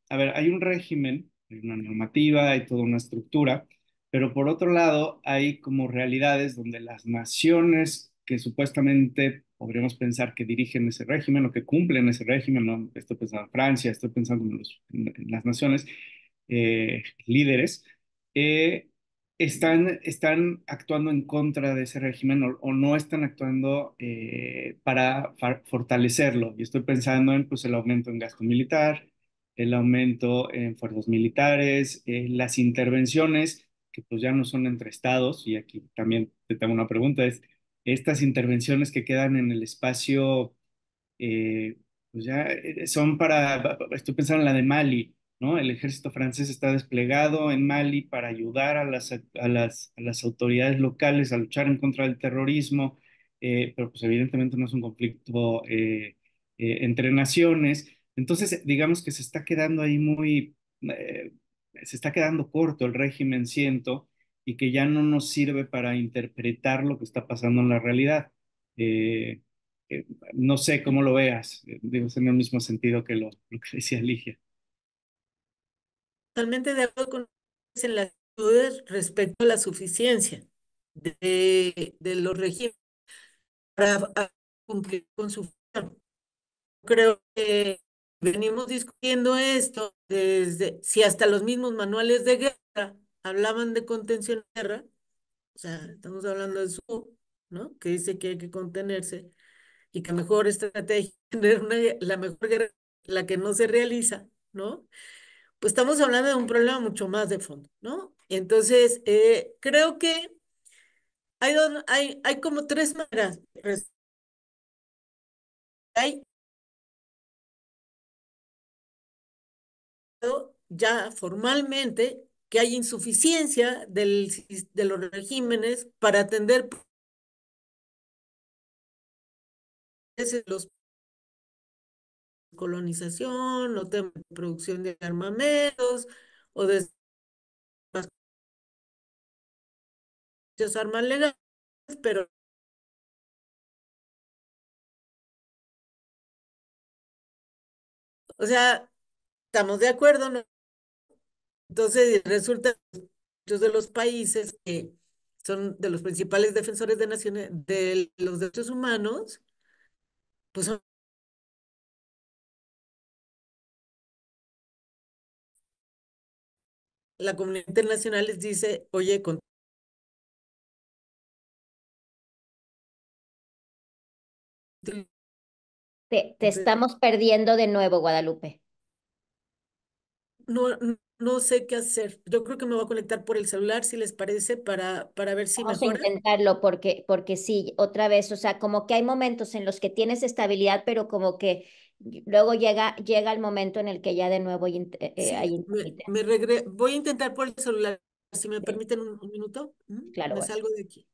a ver, hay un régimen, hay una normativa, hay toda una estructura, pero por otro lado hay como realidades donde las naciones que supuestamente podríamos pensar que dirigen ese régimen o que cumplen ese régimen, ¿no? Estoy pensando en Francia, estoy pensando en las naciones líderes, eh, están actuando en contra de ese régimen o no están actuando para fortalecerlo. Y estoy pensando en pues, el aumento en gasto militar, el aumento en fuerzas militares, las intervenciones que pues ya no son entre estados, y aquí también te tengo una pregunta, es estas intervenciones que quedan en el espacio eh, pues ya son estoy pensando en la de Mali, ¿no? El ejército francés está desplegado en Mali para ayudar a las autoridades locales a luchar en contra del terrorismo, pero pues evidentemente no es un conflicto entre naciones. Entonces, digamos que se está quedando ahí eh, se está quedando corto el régimen, siento, y que ya no nos sirve para interpretar lo que está pasando en la realidad. Eh, eh, no sé cómo lo veas, digo, es en el mismo sentido que lo que decía Ligia. Totalmente de acuerdo con en las actitudes respecto a la suficiencia de los regímenes para cumplir con su función. Creo que venimos discutiendo esto desde, si hasta los mismos manuales de guerra hablaban de contención de guerra, o sea, estamos hablando de su, ¿no? Que dice que hay que contenerse y que mejor estrategia es tener la mejor guerra, la que no se realiza, ¿no? Pues estamos hablando de un problema mucho más de fondo, ¿no? Entonces, creo que hay como tres maneras. Hay ya formalmente que hay insuficiencia de los regímenes para atender los colonización o temas de producción de armamentos o de las armas legales, pero, o sea, estamos de acuerdo, ¿no? Entonces resulta que muchos de los países que son de los principales defensores de naciones, de los derechos humanos, pues la comunidad internacional les dice, oye, Te estamos perdiendo de nuevo, Guadalupe. no sé qué hacer. Yo creo que me voy a conectar por el celular, si les parece, para ver si Vamos a mejora. intentarlo porque sí, otra vez, o sea, como que hay momentos en los que tienes estabilidad, pero como que luego llega el momento en el que ya de nuevo Sí, hay intermitencia. voy a intentar por el celular, si me Sí, permiten un minuto. claro, Me bueno. salgo de aquí.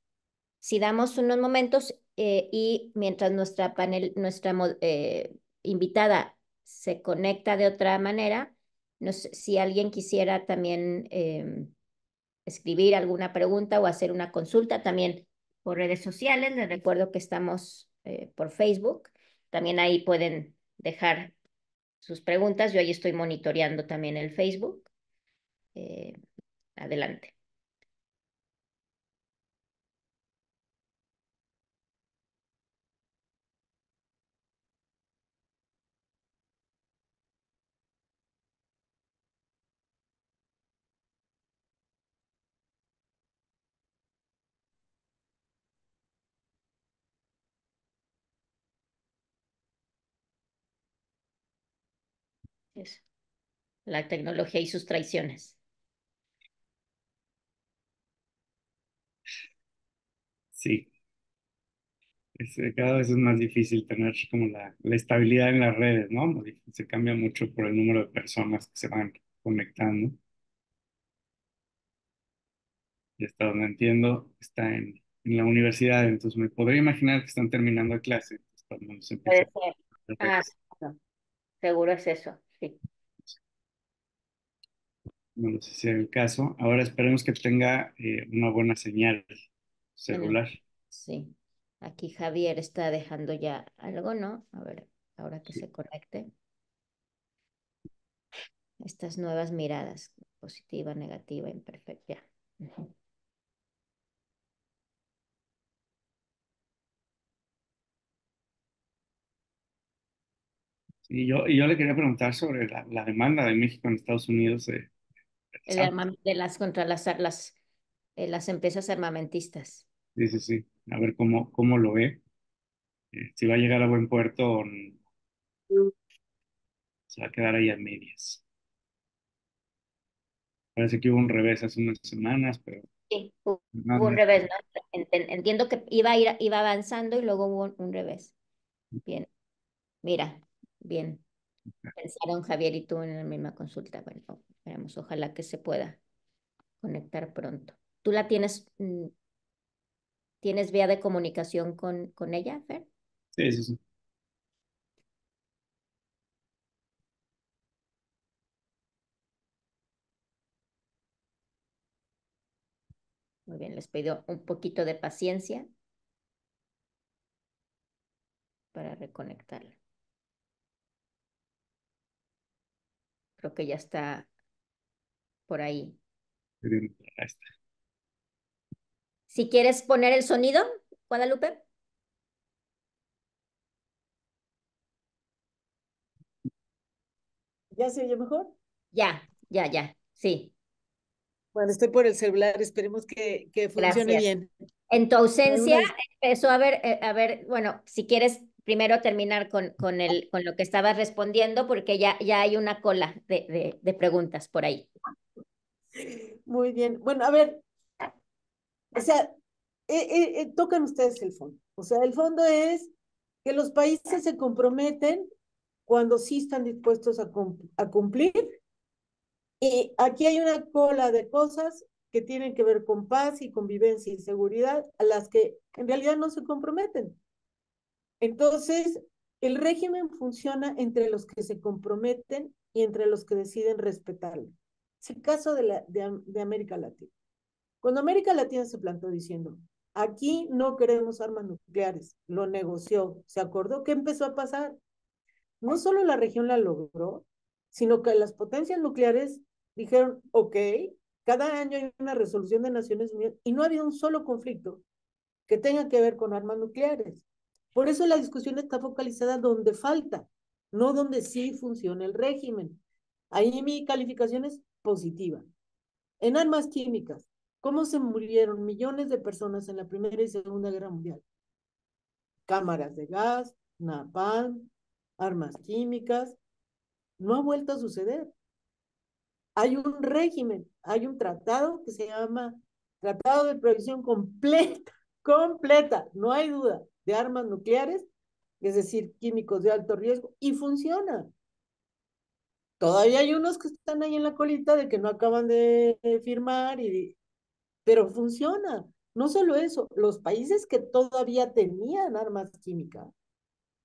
Si damos unos momentos y mientras nuestra invitada se conecta de otra manera, no sé, si alguien quisiera también escribir alguna pregunta o hacer una consulta también por redes sociales, les recuerdo que estamos por Facebook, también ahí pueden dejar sus preguntas, yo ahí estoy monitoreando también el Facebook. Eh, Adelante. Es la tecnología y sus traiciones. Sí, cada vez es más difícil tener como la estabilidad en las redes, ¿no? Se cambia mucho por el número de personas que se van conectando. Y hasta donde entiendo, está en la universidad, entonces me podría imaginar que están terminando clase, entonces, cuando se empieza Puede ser. a Ah, regresar. no, seguro es eso, sí. No sé si es el caso. Ahora esperemos que tenga una buena señal En el, celular. sí. Aquí Javier está dejando ya algo, ¿no? A ver, ahora que Sí. se conecte. Estas nuevas miradas, positiva, negativa, imperfecta. Ujú. Y yo le quería preguntar sobre la demanda de México en Estados Unidos de las armas. De las contra las empresas armamentistas. Sí, sí, sí. A ver cómo lo ve. Si va a llegar a buen puerto o se va a quedar ahí a medias. Parece que hubo un revés hace unas semanas, pero Sí, nada hubo un más. revés, ¿no? Entiendo que iba avanzando y luego hubo un revés. Bien, mira, bien. Pensaron Javier y tú en la misma consulta. Bueno, esperemos, ojalá que se pueda conectar pronto. ¿Tú tienes vía de comunicación con ella, Fer? Sí, sí, sí. Muy bien, les pido un poquito de paciencia para reconectarla. Creo que ya está por ahí. Sí, bien, ahí está. Si quieres poner el sonido, Guadalupe. ¿Ya se oye mejor? Ya, sí, Bueno, estoy por el celular, esperemos que funcione gracias. bien. En tu ausencia, Una, empezó a ver, bueno, si quieres primero terminar con lo que estabas respondiendo, porque ya hay una cola de preguntas por ahí. muy bien. Bueno, a ver, o sea, tocan ustedes el fondo. O sea, el fondo es que los países se comprometen cuando sí están dispuestos a cumplir. Y aquí hay una cola de cosas que tienen que ver con paz y convivencia y seguridad, a las que en realidad no se comprometen. Entonces, el régimen funciona entre los que se comprometen y entre los que deciden respetarlo. Es el caso de América Latina. Cuando América Latina se plantó diciendo, aquí no queremos armas nucleares, lo negoció, se acordó, ¿qué empezó a pasar? No solo la región la logró, sino que las potencias nucleares dijeron, ok, cada año hay una resolución de Naciones Unidas y no ha habido un solo conflicto que tenga que ver con armas nucleares. Por eso la discusión está focalizada donde falta, no donde sí funciona el régimen. Ahí mi calificación es positiva. En armas químicas, ¿cómo se murieron millones de personas en la Primera y Segunda Guerra Mundial? Cámaras de gas, napalm, armas químicas, no ha vuelto a suceder. Hay un régimen, hay un tratado que se llama Tratado de Prohibición Completa, completa, no hay duda, de armas nucleares, es decir, químicos de alto riesgo, y funciona. Todavía hay unos que están ahí en la colita de que no acaban de firmar, pero funciona. No solo eso, los países que todavía tenían armas químicas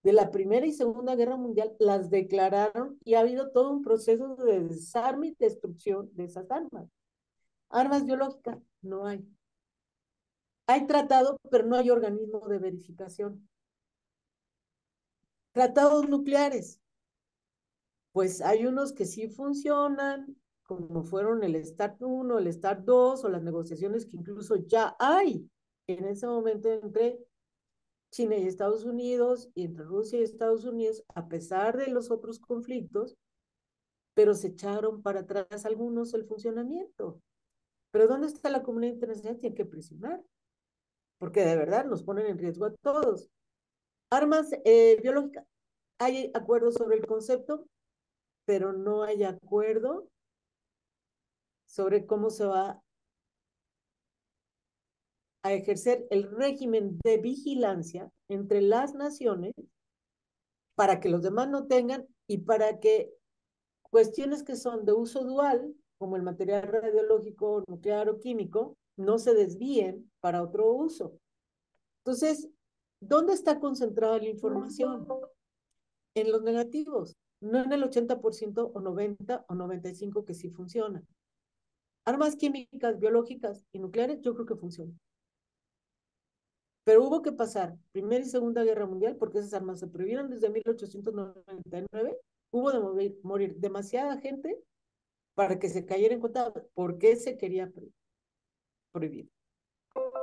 de la Primera y Segunda Guerra Mundial las declararon y ha habido todo un proceso de desarme y destrucción de esas armas. Armas biológicas, no hay. Hay tratado, pero no hay organismo de verificación. Tratados nucleares, pues hay unos que sí funcionan, como fueron el START 1, el START 2 o las negociaciones que incluso ya hay en ese momento entre China y Estados Unidos y entre Rusia y Estados Unidos, a pesar de los otros conflictos, pero se echaron para atrás algunos el funcionamiento. Pero ¿dónde está la comunidad internacional? Tiene que presionar, porque de verdad nos ponen en riesgo a todos. Armas biológicas, hay acuerdo sobre el concepto, pero no hay acuerdo sobre cómo se va a ejercer el régimen de vigilancia entre las naciones para que los demás no tengan y para que cuestiones que son de uso dual, como el material radiológico, nuclear o químico, no se desvíen para otro uso. Entonces, ¿dónde está concentrada la información? En los negativos, no en el 80% o 90 o 95% que sí funciona. Armas químicas, biológicas y nucleares, yo creo que funcionan. Pero hubo que pasar Primera y Segunda Guerra Mundial porque esas armas se prohibieron desde 1899. Hubo de morir demasiada gente para que se cayera en cuenta por qué se quería prohibir.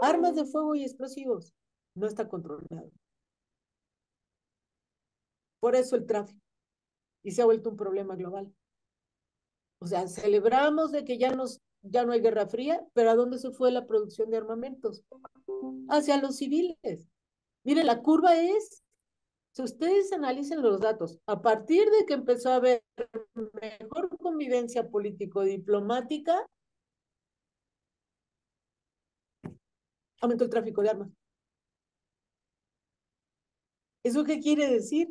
Armas de fuego y explosivos no está controlado. Por eso el tráfico. Y se ha vuelto un problema global. O sea, celebramos de que ya no hay guerra fría, pero ¿a dónde se fue la producción de armamentos? Hacia los civiles. Mire, la curva es, si ustedes analicen los datos, a partir de que empezó a haber mejor convivencia político-diplomática, aumentó el tráfico de armas. ¿Eso qué quiere decir?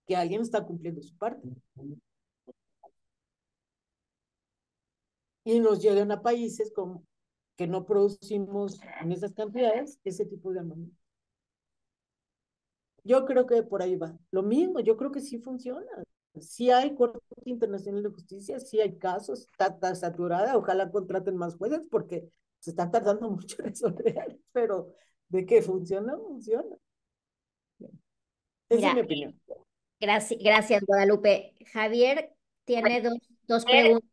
Que alguien está cumpliendo su parte. Y nos llegan a países como que no producimos en esas cantidades ese tipo de armamento. Yo creo que por ahí va. Lo mismo, yo creo que sí funciona. Sí hay Corte Internacional de Justicia, sí hay casos, está saturada, ojalá contraten más jueces porque se están tardando mucho en resolver, pero de que funciona, funciona. Esa es mi Mira, opinión. gracias, Guadalupe. Javier tiene dos preguntas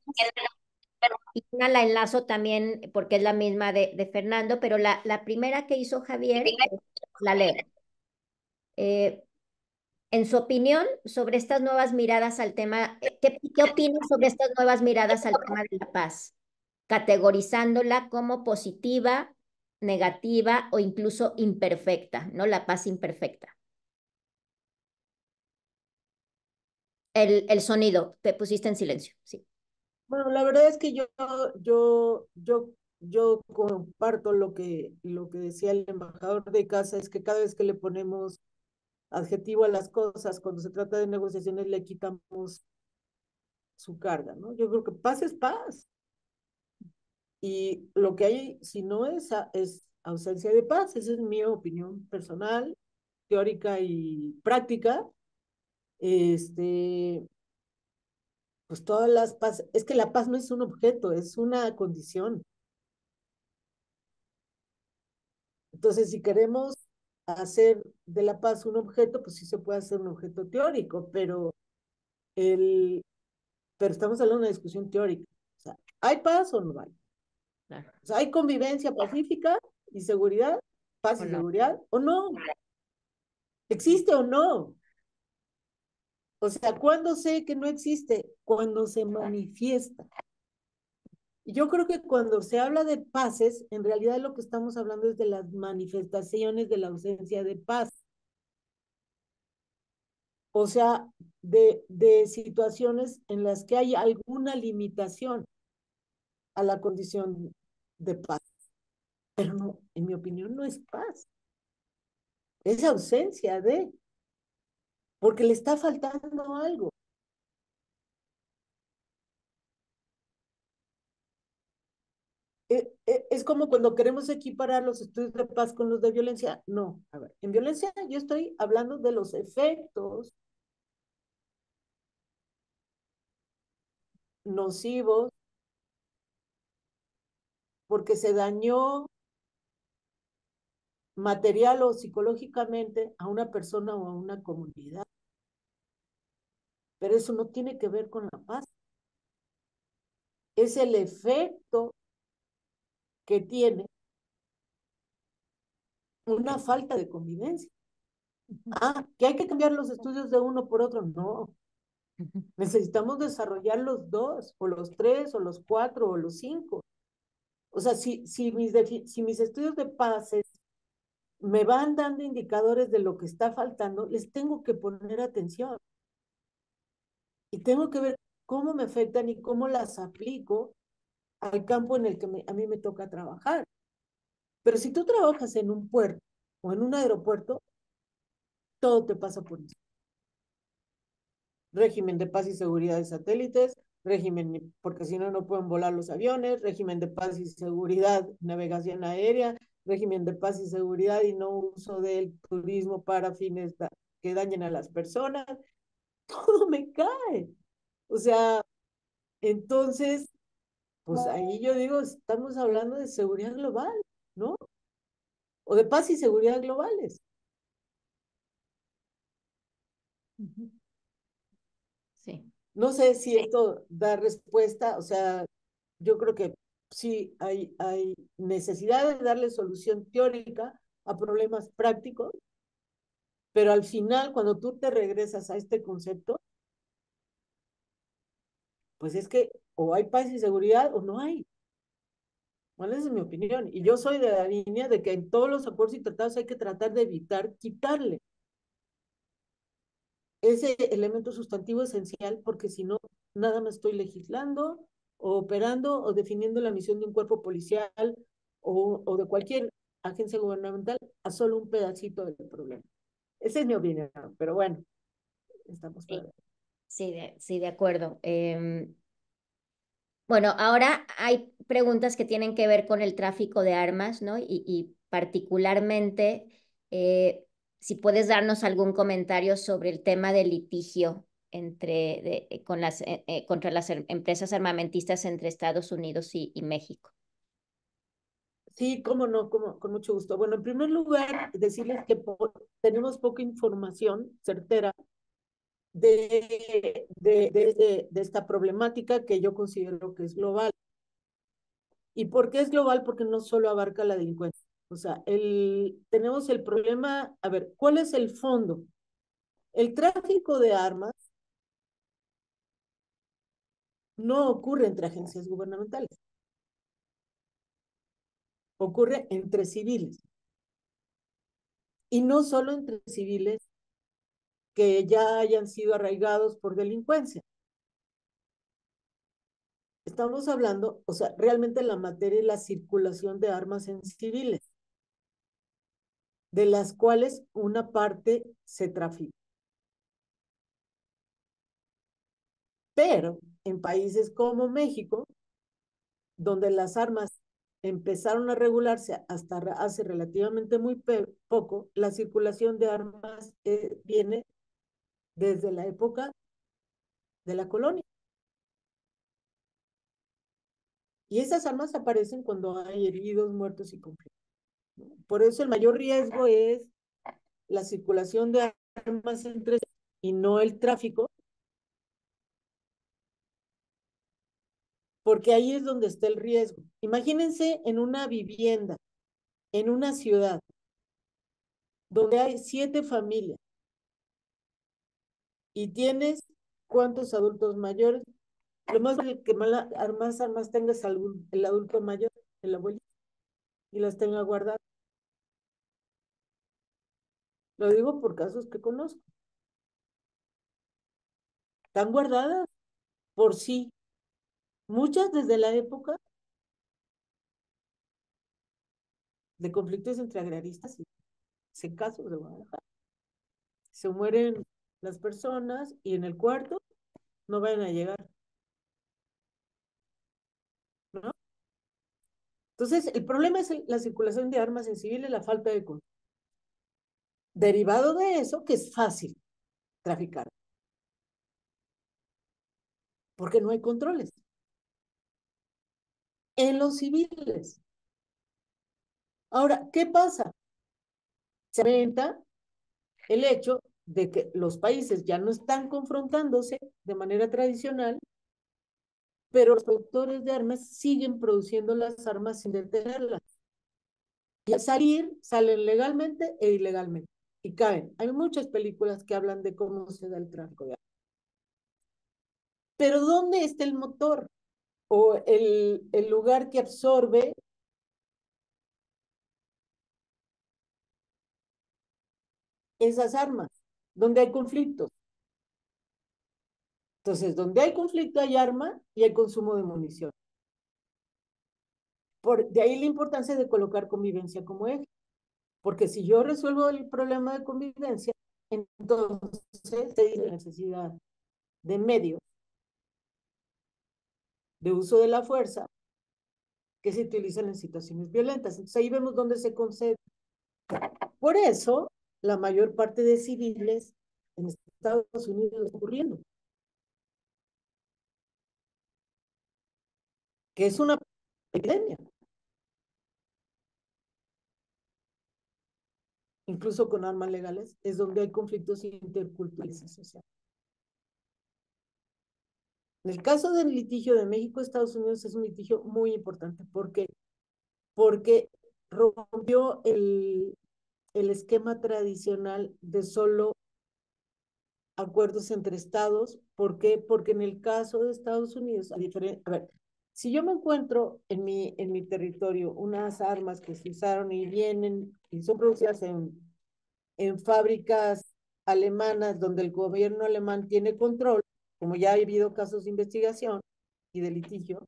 y una la enlazo también porque es la misma de Fernando, pero la primera que hizo Javier, la leo. Eh, en su opinión sobre estas nuevas miradas al tema, ¿qué opinas sobre estas nuevas miradas al tema de la paz? Categorizándola como positiva, negativa o incluso imperfecta, ¿no? La paz imperfecta. El sonido, te pusiste en silencio, sí. Bueno, la verdad es que yo comparto lo que decía el embajador de casa, es que cada vez que le ponemos adjetivo a las cosas, cuando se trata de negociaciones le quitamos su carga, ¿no? Yo creo que paz es paz. Y lo que hay, si no es ausencia de paz, esa es mi opinión personal, teórica y práctica. Este, Pues todas las paz, es que la paz no es un objeto, es una condición. Entonces, si queremos hacer de la paz un objeto, pues sí se puede hacer un objeto teórico, el, pero estamos hablando de una discusión teórica. O sea, ¿hay paz o no hay? Claro. O sea, ¿hay convivencia pacífica y seguridad? ¿Paz ¿O y no? seguridad? ¿O no? ¿Existe o no? O sea, ¿cuándo sé que no existe? Cuando se manifiesta. Y yo creo que cuando se habla de paces, en realidad lo que estamos hablando es de las manifestaciones de la ausencia de paz. O sea, de situaciones en las que hay alguna limitación a la condición de paz. Pero no, en mi opinión, no es paz. Es ausencia de, porque le está faltando algo. Es como cuando queremos equiparar los estudios de paz con los de violencia. No, a ver, en violencia yo estoy hablando de los efectos nocivos porque se dañó material o psicológicamente a una persona o a una comunidad. Pero eso no tiene que ver con la paz. Es el efecto que tiene una falta de convivencia. Ah, que hay que cambiar los estudios de uno por otro. No, necesitamos desarrollar los dos, o los tres, o los cuatro, o los cinco. O sea, si mis estudios de pases me van dando indicadores de lo que está faltando, les tengo que poner atención y tengo que ver cómo me afectan y cómo las aplico al campo en el que a mí me toca trabajar. Pero si tú trabajas en un puerto o en un aeropuerto, todo te pasa por eso. Régimen de paz y seguridad de satélites, régimen, porque si no, no pueden volar los aviones, régimen de paz y seguridad, navegación aérea, régimen de paz y seguridad y no uso del turismo para fines que dañen a las personas, todo me cae. O sea, entonces, pues ahí yo digo, estamos hablando de seguridad global, ¿no? O de paz y seguridad globales. Sí. No sé si esto da respuesta, o sea, yo creo que sí hay necesidad de darle solución teórica a problemas prácticos, pero al final, cuando tú te regresas a este concepto, pues es que o hay paz y seguridad o no hay. Bueno, esa es mi opinión. Y yo soy de la línea de que en todos los acuerdos y tratados hay que tratar de evitar quitarle ese elemento sustantivo esencial, porque si no, nada más estoy legislando o operando o definiendo la misión de un cuerpo policial o de cualquier agencia gubernamental a solo un pedacito del problema. Esa es mi opinión, pero bueno, estamos para Sí, ver. sí, de acuerdo. Bueno, ahora hay preguntas que tienen que ver con el tráfico de armas, ¿no? Y particularmente, si puedes darnos algún comentario sobre el tema del litigio contra las empresas armamentistas entre Estados Unidos y México. Sí, cómo no, con mucho gusto. Bueno, en primer lugar, decirles que tenemos poca información certera de esta problemática que yo considero que es global. ¿Y por qué es global? Porque no solo abarca la delincuencia. O sea, tenemos el problema, a ver, ¿cuál es el fondo? El tráfico de armas no ocurre entre agencias gubernamentales, ocurre entre civiles. Y no solo entre civiles que ya hayan sido arraigados por delincuencia. Estamos hablando, o sea, realmente la materia es la circulación de armas en civiles, de las cuales una parte se trafica. Pero en países como México, donde las armas empezaron a regularse hasta hace relativamente muy poco, la circulación de armas viene desde la época de la colonia. Y esas armas aparecen cuando hay heridos, muertos y conflictos, ¿no? Por eso el mayor riesgo es la circulación de armas entre y no el tráfico, porque ahí es donde está el riesgo. Imagínense en una vivienda, en una ciudad, donde hay 7 familias y tienes cuántos adultos mayores, lo más que más armas tengas el adulto mayor, el abuelito, y las tenga guardadas. Lo digo por casos que conozco. Están guardadas por sí. Muchas desde la época de conflictos entre agraristas y casos de Guadalajara. Se mueren las personas y en el cuarto no vayan a llegar, ¿no? Entonces, el problema es la circulación de armas en civil y la falta de control. Derivado de eso, que es fácil traficar, porque no hay controles. En los civiles. Ahora, ¿qué pasa? Se aumenta el hecho de que los países ya no están confrontándose de manera tradicional, pero los productores de armas siguen produciendo las armas sin detenerlas. Y al salir, salen legalmente e ilegalmente. Y caen. Hay muchas películas que hablan de cómo se da el tráfico de armas. Pero ¿dónde está el motor? O el lugar que absorbe esas armas, donde hay conflictos. Entonces, donde hay conflicto hay arma y hay consumo de munición. De ahí la importancia de colocar convivencia como eje. Porque si yo resuelvo el problema de convivencia, entonces hay necesidad de medios de uso de la fuerza que se utilizan en situaciones violentas. Entonces ahí vemos dónde se concede. Por eso, la mayor parte de civiles en Estados Unidos está ocurriendo. Que es una epidemia. Incluso con armas legales, es donde hay conflictos interculturales y sociales. En el caso del litigio de México-Estados Unidos es un litigio muy importante. ¿Por qué? Porque rompió el esquema tradicional de solo acuerdos entre estados. ¿Por qué? Porque en el caso de Estados Unidos, a ver, si yo me encuentro en mi territorio unas armas que se usaron y vienen y son producidas en fábricas alemanas donde el gobierno alemán tiene control, como ya ha habido casos de investigación y de litigio,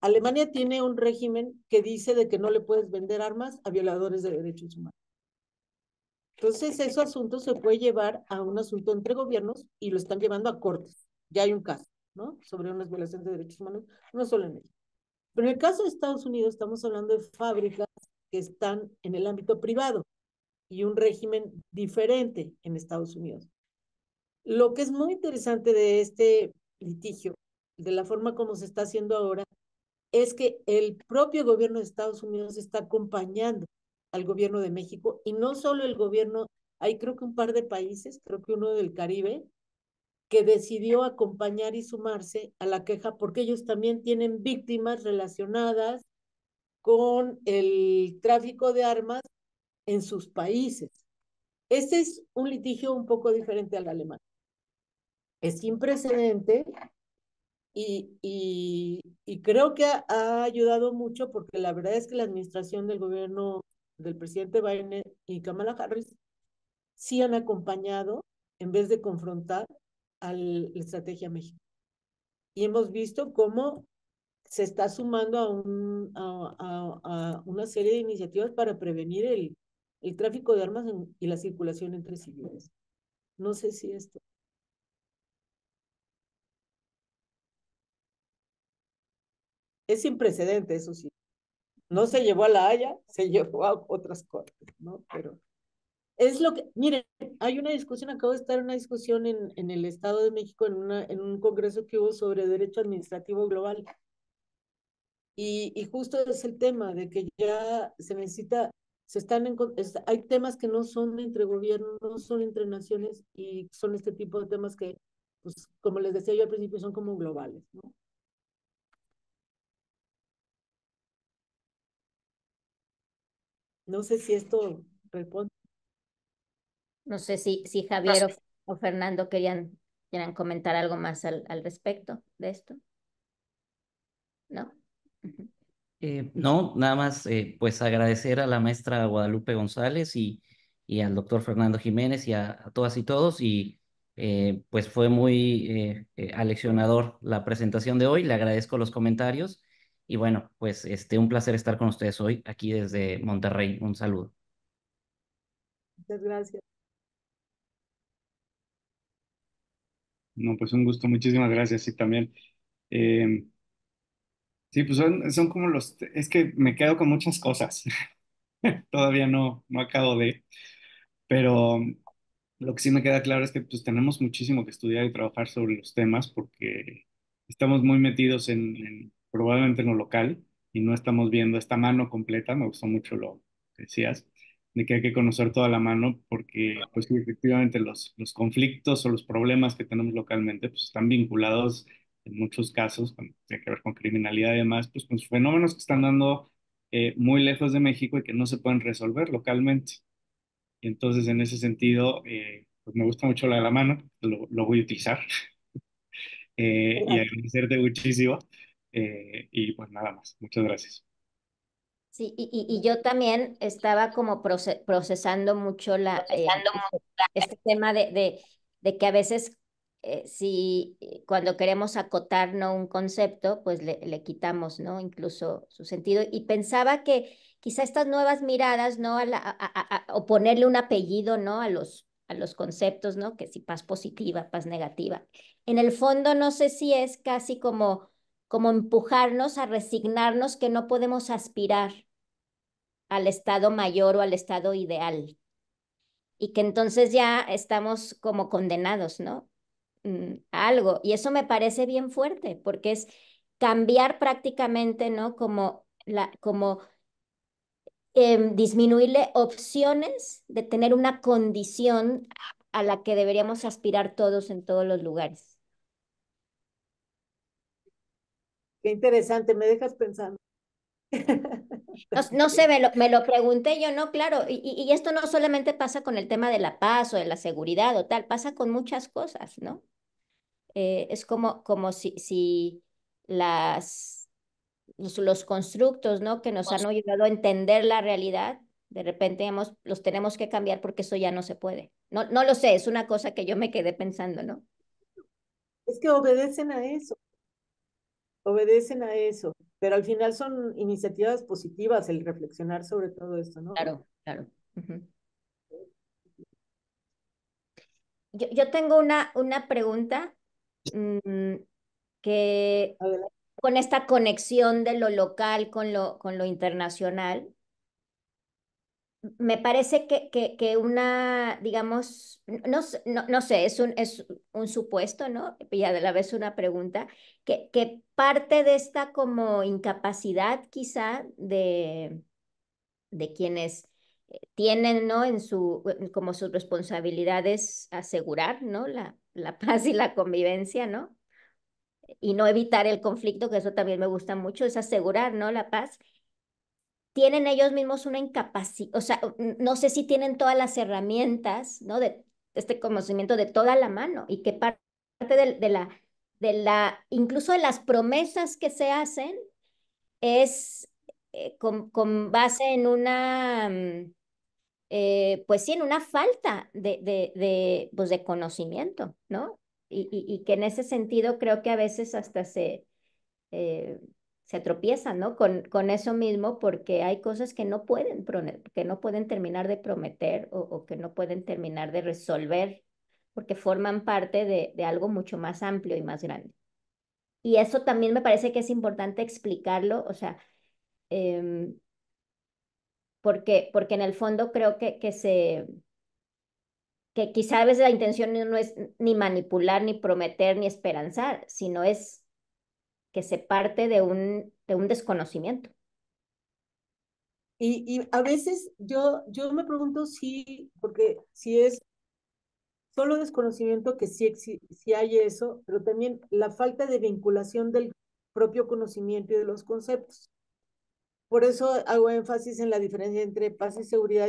Alemania tiene un régimen que dice de que no le puedes vender armas a violadores de derechos humanos. Entonces, ese asunto se puede llevar a un asunto entre gobiernos y lo están llevando a cortes. Ya hay un caso, ¿no? Sobre unas violaciones de derechos humanos, no solo en México. Pero en el caso de Estados Unidos estamos hablando de fábricas que están en el ámbito privado y un régimen diferente en Estados Unidos. Lo que es muy interesante de este litigio, de la forma como se está haciendo ahora, es que el propio gobierno de Estados Unidos está acompañando al gobierno de México y no solo el gobierno, hay creo que un par de países, creo que uno del Caribe, que decidió acompañar y sumarse a la queja porque ellos también tienen víctimas relacionadas con el tráfico de armas en sus países. Este es un litigio un poco diferente al alemán. Es sin precedente y creo que ha ayudado mucho porque la verdad es que la administración del gobierno del presidente Biden y Kamala Harris sí han acompañado en vez de confrontar a la estrategia México. Y hemos visto cómo se está sumando a una serie de iniciativas para prevenir el tráfico de armas y la circulación entre civiles. No sé si esto. Es sin precedente, eso sí. No se llevó a La Haya, se llevó a otras cortes, ¿no? Pero es lo que, miren, hay una discusión, acabo de estar en una discusión en el Estado de México, en un congreso que hubo sobre derecho administrativo global. Y justo es el tema de que ya se necesita, hay temas que no son entre gobiernos, no son entre naciones y son este tipo de temas que, pues, como les decía yo al principio, son como globales, ¿no? No sé si esto responde. No sé si Javier o Fernando quieran comentar algo más al respecto de esto, ¿no? Ujú. No, nada más pues agradecer a la maestra Guadalupe González y al doctor Fernando Jiménez y a todas y todos y pues fue muy aleccionador la presentación de hoy, le agradezco los comentarios y bueno, pues un placer estar con ustedes hoy aquí desde Monterrey, un saludo. Muchas gracias. No, pues un gusto, muchísimas gracias. Y también, eh, sí, pues son como es que me quedo con muchas cosas. Todavía no acabo pero lo que sí me queda claro es que pues tenemos muchísimo que estudiar y trabajar sobre los temas porque estamos muy metidos probablemente en lo local y no estamos viendo esta mano completa. Me gustó mucho lo que decías, de que hay que conocer toda la mano porque pues sí, efectivamente los conflictos o los problemas que tenemos localmente pues están vinculados en muchos casos, cuando tiene que ver con criminalidad y demás, pues con fenómenos que están dando muy lejos de México y que no se pueden resolver localmente. Y entonces, en ese sentido, pues me gusta mucho la mano, lo voy a utilizar y agradecerte muchísimo. Y pues nada más, muchas gracias. Sí, y yo también estaba como procesando mucho este tema de que a veces si cuando queremos acotar, ¿no?, un concepto, pues le quitamos, ¿no?, incluso su sentido. Y pensaba que quizá estas nuevas miradas, ¿no?, o ponerle un apellido, ¿no?, a los conceptos, ¿no?, que si paz positiva, paz negativa. En el fondo, no sé si es casi como empujarnos a resignarnos que no podemos aspirar al estado mayor o al estado ideal y que entonces ya estamos como condenados, ¿no? A algo. Y eso me parece bien fuerte porque es cambiar prácticamente, ¿no? Como disminuirle opciones de tener una condición a la que deberíamos aspirar todos en todos los lugares. Qué interesante, me dejas pensando. No sé, me lo pregunté yo, no, claro, y esto no solamente pasa con el tema de la paz o de la seguridad o tal, pasa con muchas cosas, ¿no? Es como si los constructos, ¿no?, que nos han ayudado a entender la realidad, de repente los tenemos que cambiar porque eso ya no se puede. No lo sé, es una cosa que yo me quedé pensando, ¿no? Es que obedecen a eso, pero al final son iniciativas positivas el reflexionar sobre todo esto, ¿no? Claro, claro. Ujú. Yo tengo una pregunta mm, que Adelante. con esta conexión de lo local con lo internacional, me parece que digamos, no sé, es un supuesto, ¿no? Y a la vez una pregunta, que parte de esta como incapacidad quizá de quienes tienen, ¿no?, como sus responsabilidades asegurar, ¿no?, la paz y la convivencia, ¿no? Y no evitar el conflicto, que eso también me gusta mucho, es asegurar, ¿no?, la paz. Tienen ellos mismos una incapacidad, o sea, no sé si tienen todas las herramientas, ¿no?, de este conocimiento de toda la mano y que parte incluso de las promesas que se hacen es con base en pues sí, en una falta pues de conocimiento, ¿no? Y que en ese sentido creo que a veces hasta eh, se tropiezan, ¿no? Con eso mismo porque hay cosas que no pueden terminar de prometer o que no pueden terminar de resolver porque forman parte de algo mucho más amplio y más grande. Y eso también me parece que es importante explicarlo, o sea, em, porque en el fondo creo que quizá a veces la intención no es ni manipular, ni prometer, ni esperanzar, sino es que se parte de un desconocimiento. Y a veces yo me pregunto porque si es solo desconocimiento, que sí hay eso, pero también la falta de vinculación del propio conocimiento y de los conceptos. Por eso hago énfasis en la diferencia entre paz y seguridad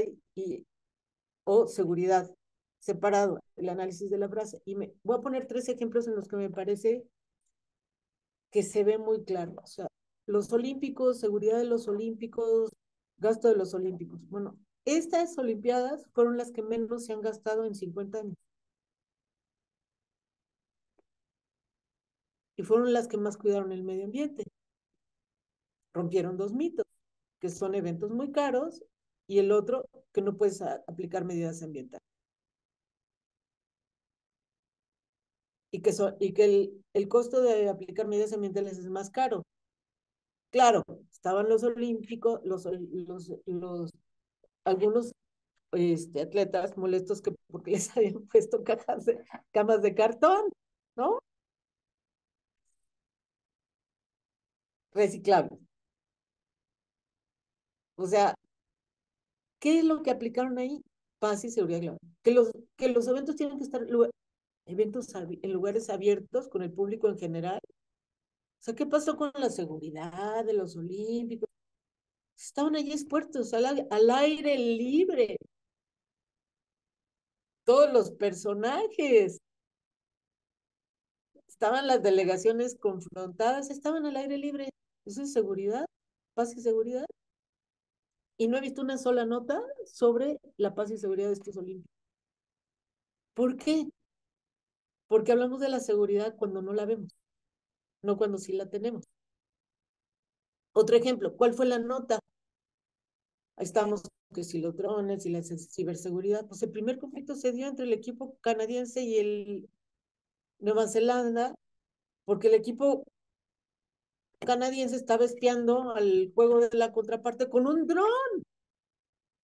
o seguridad, separado, el análisis de la frase. Y voy a poner 3 ejemplos en los que me parece que se ve muy claro. O sea, los olímpicos, seguridad de los olímpicos, gasto de los olímpicos. Bueno, estas olimpiadas fueron las que menos se han gastado en 50 años. Y fueron las que más cuidaron el medio ambiente. Rompieron 2 mitos, que son eventos muy caros, y el otro, que no puedes aplicar medidas ambientales. Y que el costo de aplicar medidas ambientales es más caro. Claro, estaban los olímpicos, algunos atletas molestos porque les habían puesto camas de cartón, ¿no? Reciclables. O sea, ¿qué es lo que aplicaron ahí? Paz y seguridad global. Que los eventos tienen que estar en lugares abiertos con el público en general. O sea, ¿qué pasó con la seguridad de los olímpicos? Estaban allí expuestos al aire libre. Todos los personajes. Estaban las delegaciones confrontadas, estaban al aire libre. Eso es seguridad, paz y seguridad. Y no he visto una sola nota sobre la paz y seguridad de estos olímpicos. ¿Por qué? Porque hablamos de la seguridad cuando no la vemos, no cuando sí la tenemos. Otro ejemplo, ¿cuál fue la nota? Ahí estamos, que si los drones y la ciberseguridad. Pues el primer conflicto se dio entre el equipo canadiense y el Nueva Zelanda, porque el equipo canadiense estaba espiando al juego de la contraparte con un dron.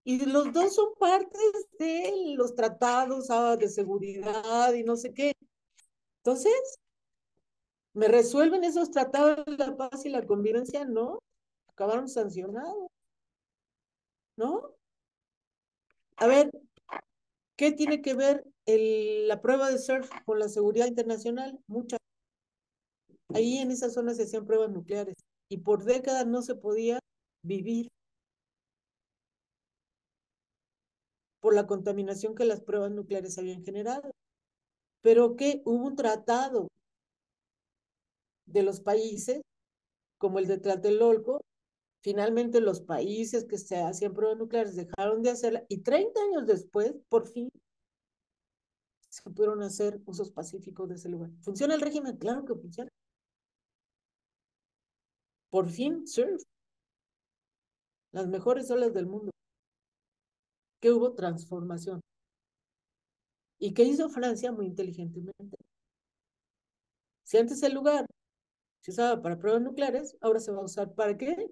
Y los dos son partes de los tratados de seguridad y no sé qué. Entonces, ¿me resuelven esos tratados de la paz y la convivencia? No, acabaron sancionados, ¿no? A ver, ¿qué tiene que ver la prueba de surf con la seguridad internacional? Muchas. Ahí en esa zona se hacían pruebas nucleares y por décadas no se podía vivir por la contaminación que las pruebas nucleares habían generado. Pero que hubo un tratado de los países, como el de Tlatelolco. Finalmente los países que se hacían pruebas nucleares dejaron de hacerla y 30 años después, por fin, se pudieron hacer usos pacíficos de ese lugar. ¿Funciona el régimen? Claro que funciona. Por fin, surf. Las mejores olas del mundo. Que hubo transformación. ¿Y qué hizo Francia? Muy inteligentemente. Si antes el lugar se usaba para pruebas nucleares, ahora se va a usar ¿para qué?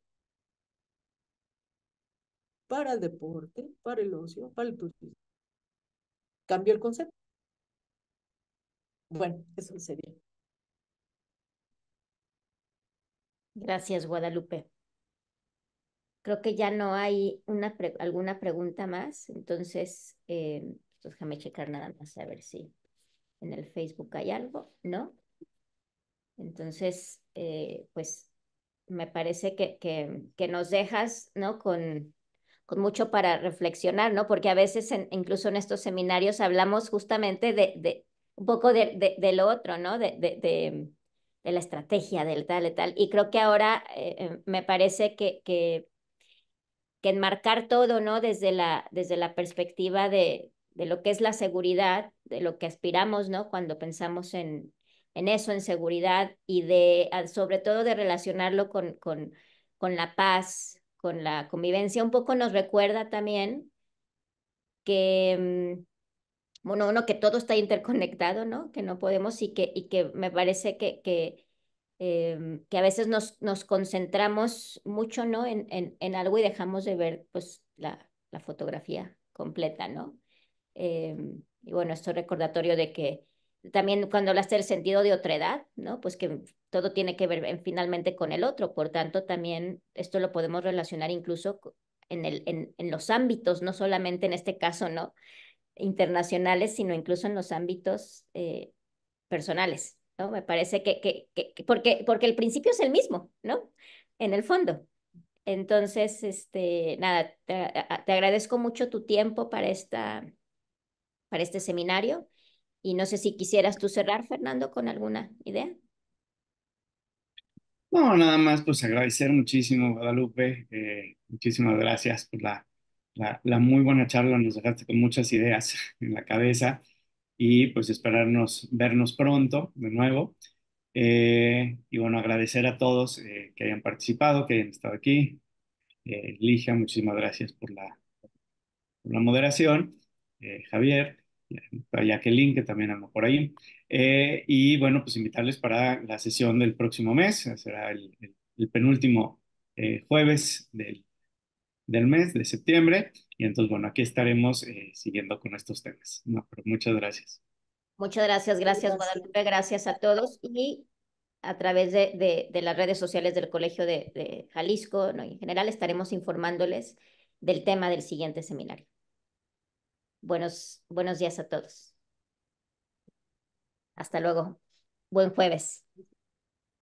Para el deporte, para el ocio, para el turismo. Cambió el concepto. Bueno, eso sería. Gracias, Guadalupe. Creo que ya no hay alguna pregunta más, entonces pues déjame checar nada más a ver si en el Facebook hay algo, ¿no? Entonces, pues me parece que nos dejas, ¿no? Con mucho para reflexionar, ¿no? Porque a veces, incluso en estos seminarios, hablamos justamente de un poco de lo otro, ¿no? De la estrategia, del tal, y tal. Y creo que ahora me parece que enmarcar todo, ¿no? Desde la perspectiva de lo que es la seguridad, de lo que aspiramos, ¿no? Cuando pensamos en eso, en seguridad, y sobre todo de relacionarlo con la paz, con la convivencia, un poco nos recuerda también que, bueno, uno, que todo está interconectado, ¿no? Que no podemos y que me parece que a veces nos concentramos mucho, ¿no? En algo y dejamos de ver, pues, la fotografía completa, ¿no? Y bueno, esto recordatorio también cuando hablaste del sentido de otredad, ¿no? Pues que todo tiene que ver finalmente con el otro, por tanto también esto lo podemos relacionar incluso en los ámbitos, no solamente en este caso, ¿no? Internacionales, sino incluso en los ámbitos personales, ¿no? Me parece porque el principio es el mismo, ¿no? En el fondo. Entonces, nada, te agradezco mucho tu tiempo para este seminario y no sé si quisieras tú cerrar, Fernando, con alguna idea. No, nada más pues agradecer muchísimo, Guadalupe. Muchísimas gracias por la muy buena charla. Nos dejaste con muchas ideas en la cabeza y pues esperarnos vernos pronto de nuevo. Y bueno, agradecer a todos que hayan participado, que hayan estado aquí. Ligia, muchísimas gracias por la moderación. Javier, a Jacqueline, que también anda por ahí. Y bueno, pues invitarles para la sesión del próximo mes. Será el penúltimo jueves del mes de septiembre. Y entonces, bueno, aquí estaremos siguiendo con estos temas. No, pero muchas gracias. Muchas gracias, gracias Gracias. Guadalupe, gracias a todos y a través de las redes sociales del Colegio de Jalisco, ¿no? En general estaremos informándoles del tema del siguiente seminario. Buenos días a todos. Hasta luego. Buen jueves.